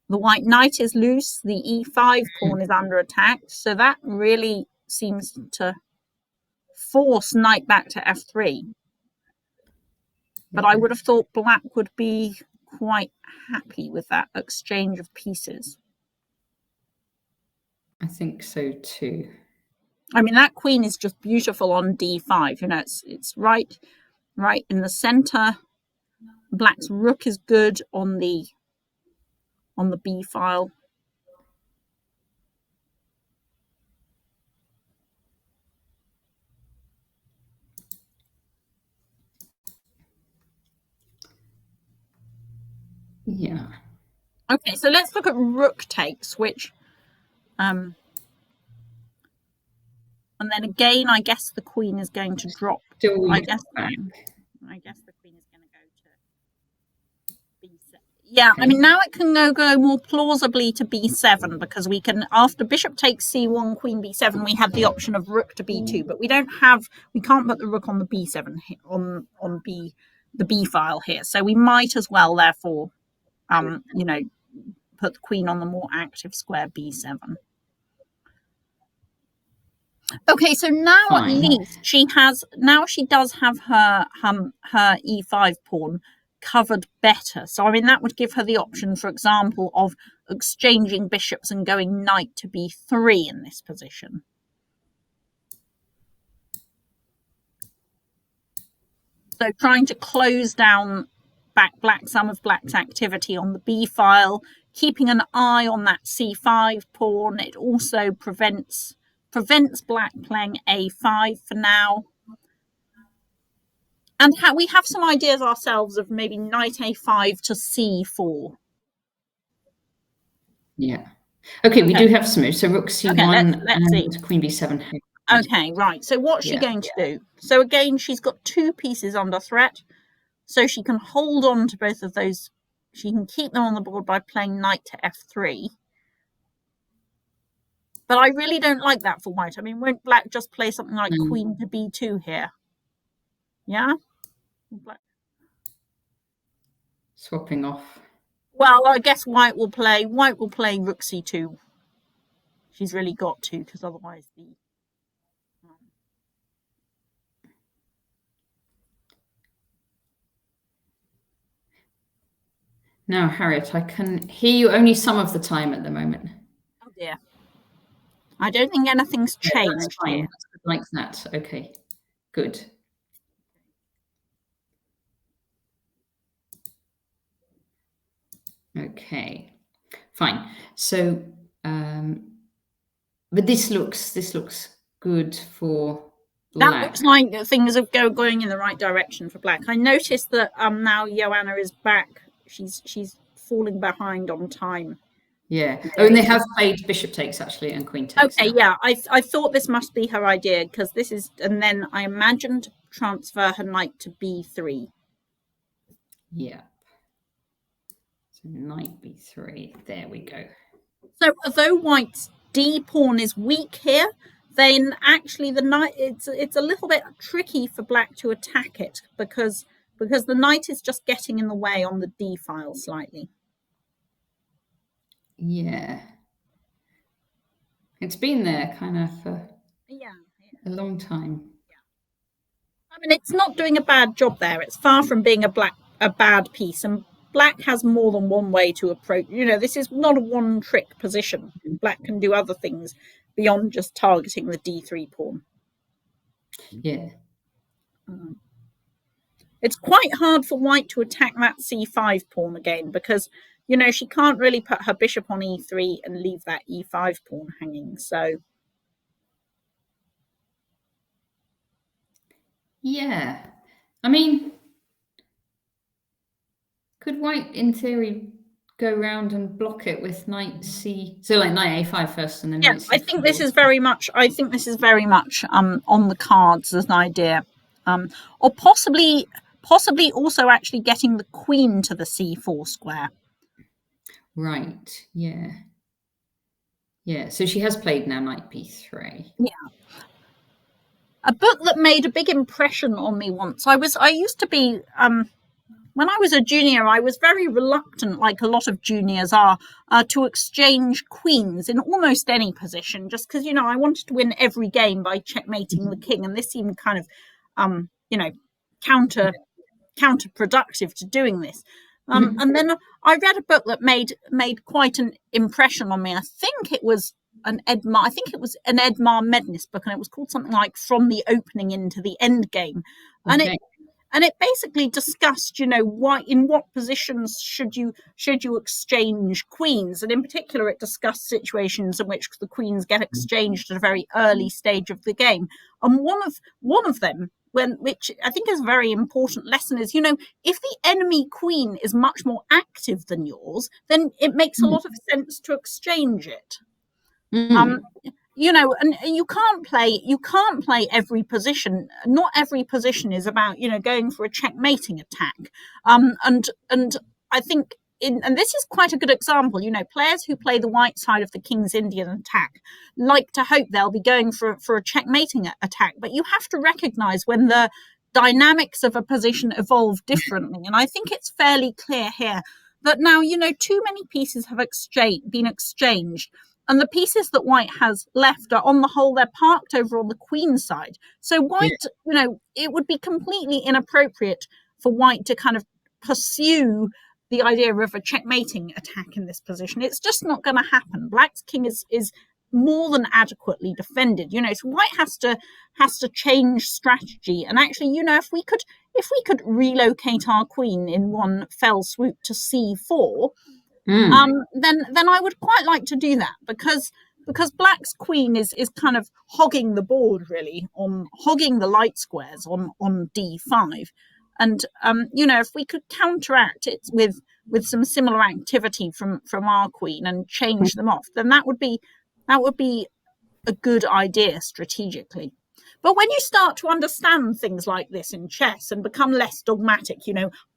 [SPEAKER 3] the white knight is loose, the e5 pawn is under attack, so that really seems to force knight back to f3. But I would have thought black would be quite happy with that exchange of pieces.
[SPEAKER 1] I think so too.
[SPEAKER 3] I mean, that queen is just beautiful on d5. You know, it's right in the center. Black's rook is good on the b file.
[SPEAKER 1] Yeah.
[SPEAKER 3] Okay, so let's look at rook takes, which and then again, I guess the queen is going to drop. I guess the queen is going to go to b7. Yeah, okay. I mean, now it can go more plausibly to b7, because we can, after bishop takes c1, queen b7, we have the option of rook to b2, but we can't put the rook on the b7 on the b file here. So we might as well, therefore, you know, put the queen on the more active square b7. Okay, so now at least she does have her e5 pawn covered better. So I mean, that would give her the option, for example, of exchanging bishops and going knight to b3 in this position. So trying to close down some of black's activity on the b file, keeping an eye on that c5 pawn. It also prevents black playing a5 for now. And we have some ideas ourselves of maybe knight a5 to c4.
[SPEAKER 1] Yeah. Okay, we do have some. So rook c1
[SPEAKER 3] let's
[SPEAKER 1] and
[SPEAKER 3] see.
[SPEAKER 1] queen b7.
[SPEAKER 3] Okay, right. So what's she going to do? So again, she's got two pieces under threat. So she can hold on to both of those. She can keep them on the board by playing knight to f3. But I really don't like that for white. I mean, won't black just play something like queen to b2 here? Yeah? Black.
[SPEAKER 1] Swapping off.
[SPEAKER 3] Well, I guess white will play rook c2. She's really got to, because otherwise the...
[SPEAKER 1] Now, Harriet, I can hear you only some of the time at the moment.
[SPEAKER 3] Oh, dear. I don't think anything's changed.
[SPEAKER 1] That's fine. That's good like that. Okay, good. Okay, fine. So, but this looks good for black.
[SPEAKER 3] That looks like things are going in the right direction for black. I noticed that now Joanna is back. She's falling behind on time.
[SPEAKER 1] Yeah. Oh, and they have played bishop takes actually and queen takes.
[SPEAKER 3] Okay, yeah. I thought this must be her idea, because this is, and then I imagined transfer her knight to b3.
[SPEAKER 1] Yeah. So knight b3. There we go.
[SPEAKER 3] So although white's d pawn is weak here, then actually the knight, it's a little bit tricky for black to attack it, because the knight is just getting in the way on the d file slightly.
[SPEAKER 1] Yeah. It's been there kind of for a long time.
[SPEAKER 3] Yeah. I mean, it's not doing a bad job there. It's far from being a bad piece, and black has more than one way to approach. You know, this is not a one-trick position. Black can do other things beyond just targeting the d3 pawn.
[SPEAKER 1] Yeah.
[SPEAKER 3] It's quite hard for white to attack that c5 pawn again, because, you know, she can't really put her bishop on e3 and leave that e5 pawn hanging. So,
[SPEAKER 1] yeah. I mean, could white, in theory, go round and block it with knight c? So like knight a5 first, and then knight c4.
[SPEAKER 3] I think this is very much on the cards as an idea, or possibly also actually getting the queen to the c4 square.
[SPEAKER 1] Right. Yeah. Yeah. So she has played now knight b3.
[SPEAKER 3] Yeah. A book that made a big impression on me once. I used to be when I was a junior, I was very reluctant, like a lot of juniors are, to exchange queens in almost any position, just because, I wanted to win every game by checkmating the king. And this seemed kind of, counterproductive to doing this. And then I read a book that made quite an impression on me. I think it was an Edmar Mednis book, and it was called something like From the Opening into the End Game. And it basically discussed, in what positions should you exchange queens, and in particular, it discussed situations in which the queens get exchanged at a very early stage of the game. And one of them, which I think is a very important lesson, is if the enemy queen is much more active than yours, then it makes a lot of sense to exchange it. And you can't play every position. Not every position is about going for a checkmating attack. And I think and this is quite a good example. Players who play the white side of the King's Indian attack like to hope they'll be going for a checkmating attack, but you have to recognize when the dynamics of a position evolve differently. And I think it's fairly clear here that now too many pieces have been exchanged. And the pieces that white has left are, on the whole, they're parked over on the queen side. So white, it would be completely inappropriate for white to kind of pursue the idea of a checkmating attack in this position. It's just not going to happen. Black's king is more than adequately defended. So white has to change strategy. And actually, if we could relocate our queen in one fell swoop to c4. Then I would quite like to do that, because Black's queen is kind of hogging the board, really, hogging the light squares on d5, and if we could counteract it with some similar activity from our queen and change them off, then that would be a good idea strategically. But when you start to understand things like this in chess and become less dogmatic,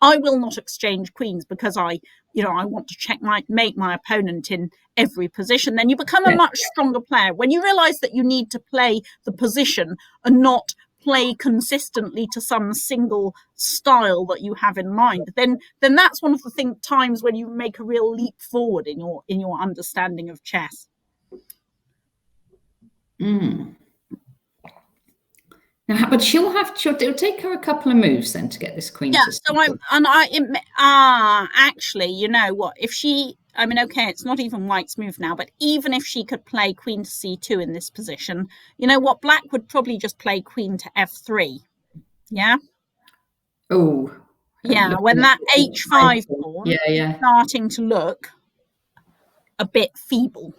[SPEAKER 3] I will not exchange queens because I want to checkmate my opponent in every position, then you become a much stronger player. When you realize that you need to play the position and not play consistently to some single style that you have in mind, then that's one of the times when you make a real leap forward in your understanding of chess.
[SPEAKER 1] But it'll take her a couple of moves then to get this queen.
[SPEAKER 3] Yeah. So actually, you know what? If she, okay, it's not even white's move now, but even if she could play queen to c2 in this position, you know what? Black would probably just play queen to f3. Yeah.
[SPEAKER 1] Oh.
[SPEAKER 3] Yeah. When that h5 pawn is starting to look a bit feeble.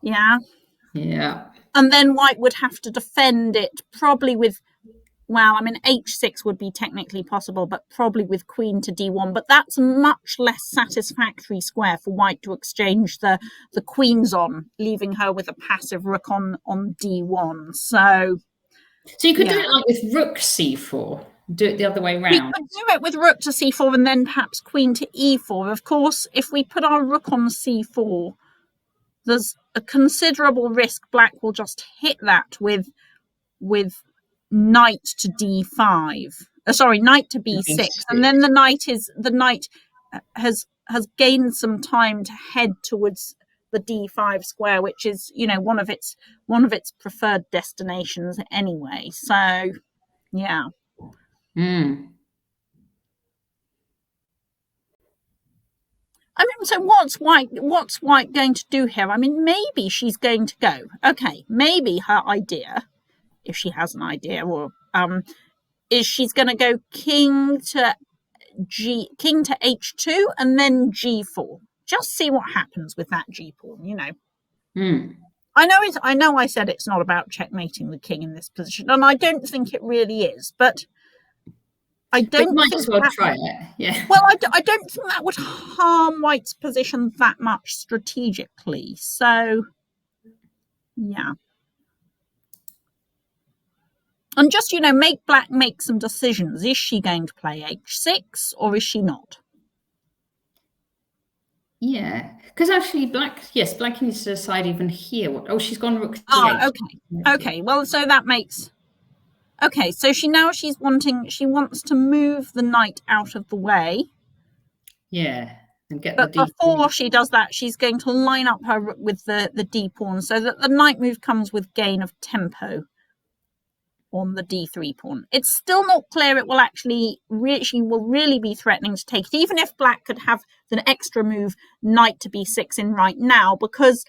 [SPEAKER 3] Yeah.
[SPEAKER 1] Yeah.
[SPEAKER 3] And then white would have to defend it probably with, h6 would be technically possible, but probably with queen to d1. But that's a much less satisfactory square for white to exchange the queens on, leaving her with a passive rook on d1. So
[SPEAKER 1] you could do it like with rook c4. Do it the other way round.
[SPEAKER 3] We could do it with rook to c4 and then perhaps queen to e4. Of course, if we put our rook on c4, there's a considerable risk Black will just hit that with knight to d5. Knight to b6, and then the knight has gained some time to head towards the d5 square, which is one of its preferred destinations anyway. So, yeah. So what's white going to do here? Maybe she's going to go. Okay, maybe her idea, if she has an idea, or is she's going to go king to h2 and then g4. Just see what happens with that g pawn. I know. I said it's not about checkmating the king in this position, and I don't think it really is, but. I don't
[SPEAKER 1] might as well try it. Yeah.
[SPEAKER 3] Well, I don't think that would harm white's position that much strategically. So, yeah. And just, make Black make some decisions. Is she going to play h6 or is she not?
[SPEAKER 1] Yeah, because actually Black needs to decide even here. She's gone rook to
[SPEAKER 3] d8. Okay. Well, so that makes... Okay, so she wants to move the knight out of the way.
[SPEAKER 1] Yeah, and get
[SPEAKER 3] but
[SPEAKER 1] the
[SPEAKER 3] before she does that, she's going to line up her rook with the d pawn so that the knight move comes with gain of tempo on the d3 pawn. It's still not clear it will actually she will really be threatening to take it, even if black could have an extra move knight to b6 in right now, because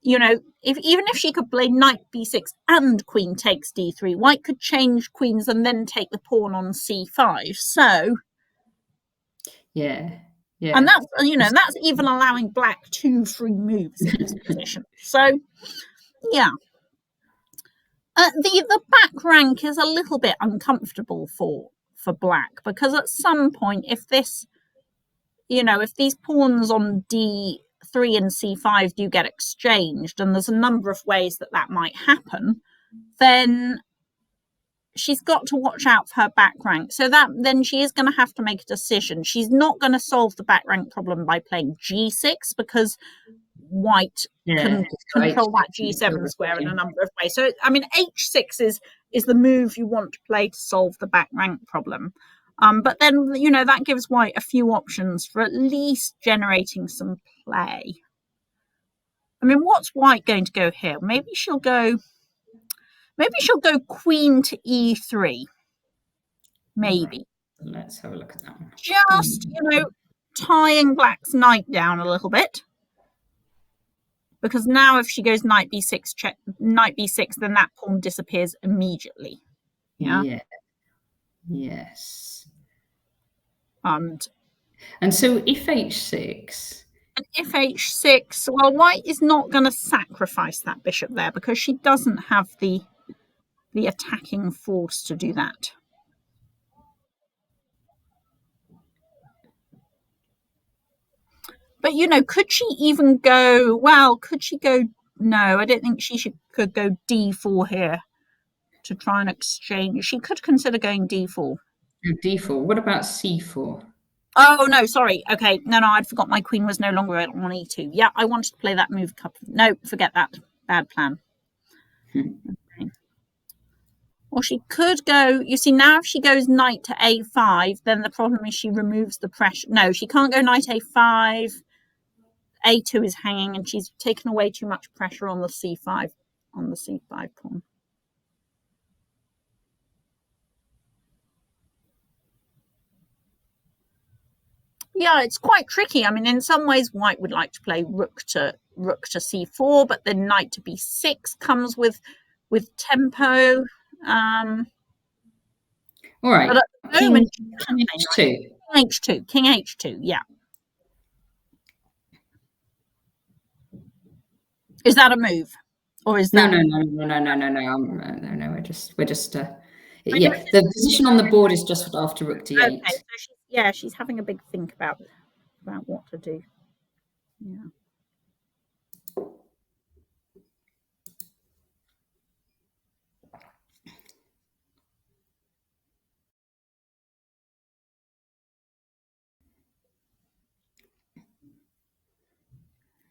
[SPEAKER 3] even if she could play knight b6 and queen takes d3, white could change queens and then take the pawn on c5. So
[SPEAKER 1] yeah,
[SPEAKER 3] and that's even allowing black 2 free moves in this position. So yeah, the back rank is a little bit uncomfortable for black, because at some point, if these pawns on d3 and c5 do get exchanged, and there's a number of ways that might happen, then she's got to watch out for her back rank. So then she is going to have to make a decision. She's not going to solve the back rank problem by playing g6, because white can control that g7 square in a number of ways. So h6 is the move you want to play to solve the back rank problem. But then that gives white a few options for at least generating some play. What's white going to go here? Maybe she'll go queen to e3. Maybe.
[SPEAKER 1] Right. Let's have a look at that one.
[SPEAKER 3] Just tying black's knight down a little bit. Because now if she goes knight b6, then that pawn disappears immediately. Yeah.
[SPEAKER 1] Yes.
[SPEAKER 3] And
[SPEAKER 1] so if h6.
[SPEAKER 3] And if h6, well, white is not going to sacrifice that bishop there, because she doesn't have the attacking force to do that. But could she even go? Well, could she go? No, I don't think could go d4 here to try and exchange. She could consider going d4.
[SPEAKER 1] d4. What about c4?
[SPEAKER 3] Oh no, sorry. Okay, no, I'd forgot my queen was no longer on e2. Yeah, I wanted to play that move. No, forget that. Bad plan. Okay. Or she could go. You see, now if she goes knight to a5, then the problem is she removes the pressure. No, she can't go knight a5. a2 is hanging, and she's taken away too much pressure on the c5 pawn. Yeah, it's quite tricky. In some ways, white would like to play rook to c4, but then knight to b6 comes with tempo.
[SPEAKER 1] All right.
[SPEAKER 3] But at the moment,
[SPEAKER 1] King h2.
[SPEAKER 3] King h2. Yeah. Is that a move, or is that?
[SPEAKER 1] No. We're just. Yeah, the position on the board is just after rook d8.
[SPEAKER 3] Okay, so she's having a big think about what to do. Yeah.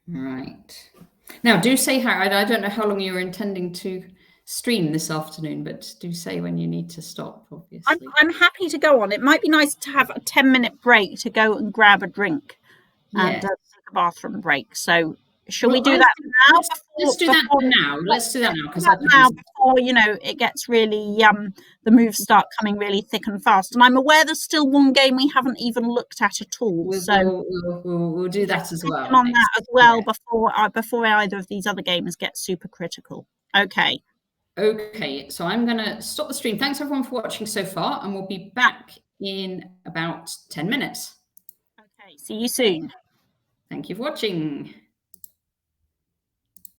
[SPEAKER 1] Right. Now, do say, Harriet, I don't know how long you're intending to stream this afternoon, but do say when you need to stop, obviously.
[SPEAKER 3] I'm happy to go on. It might be nice to have a 10-minute break to go and grab a drink and take a bathroom break. So shall we do that now?
[SPEAKER 1] Let's do that now. Let's do that now, because
[SPEAKER 3] before it gets really the moves start coming really thick and fast. And I'm aware there's still one game we haven't even looked at all.
[SPEAKER 1] We'll do that as well.
[SPEAKER 3] On that as well before either of these other games get super critical. Okay.
[SPEAKER 1] Okay, so I'm going to stop the stream. Thanks everyone for watching so far, and we'll be back in about 10 minutes.
[SPEAKER 3] Okay, see you soon.
[SPEAKER 1] Thank you for watching.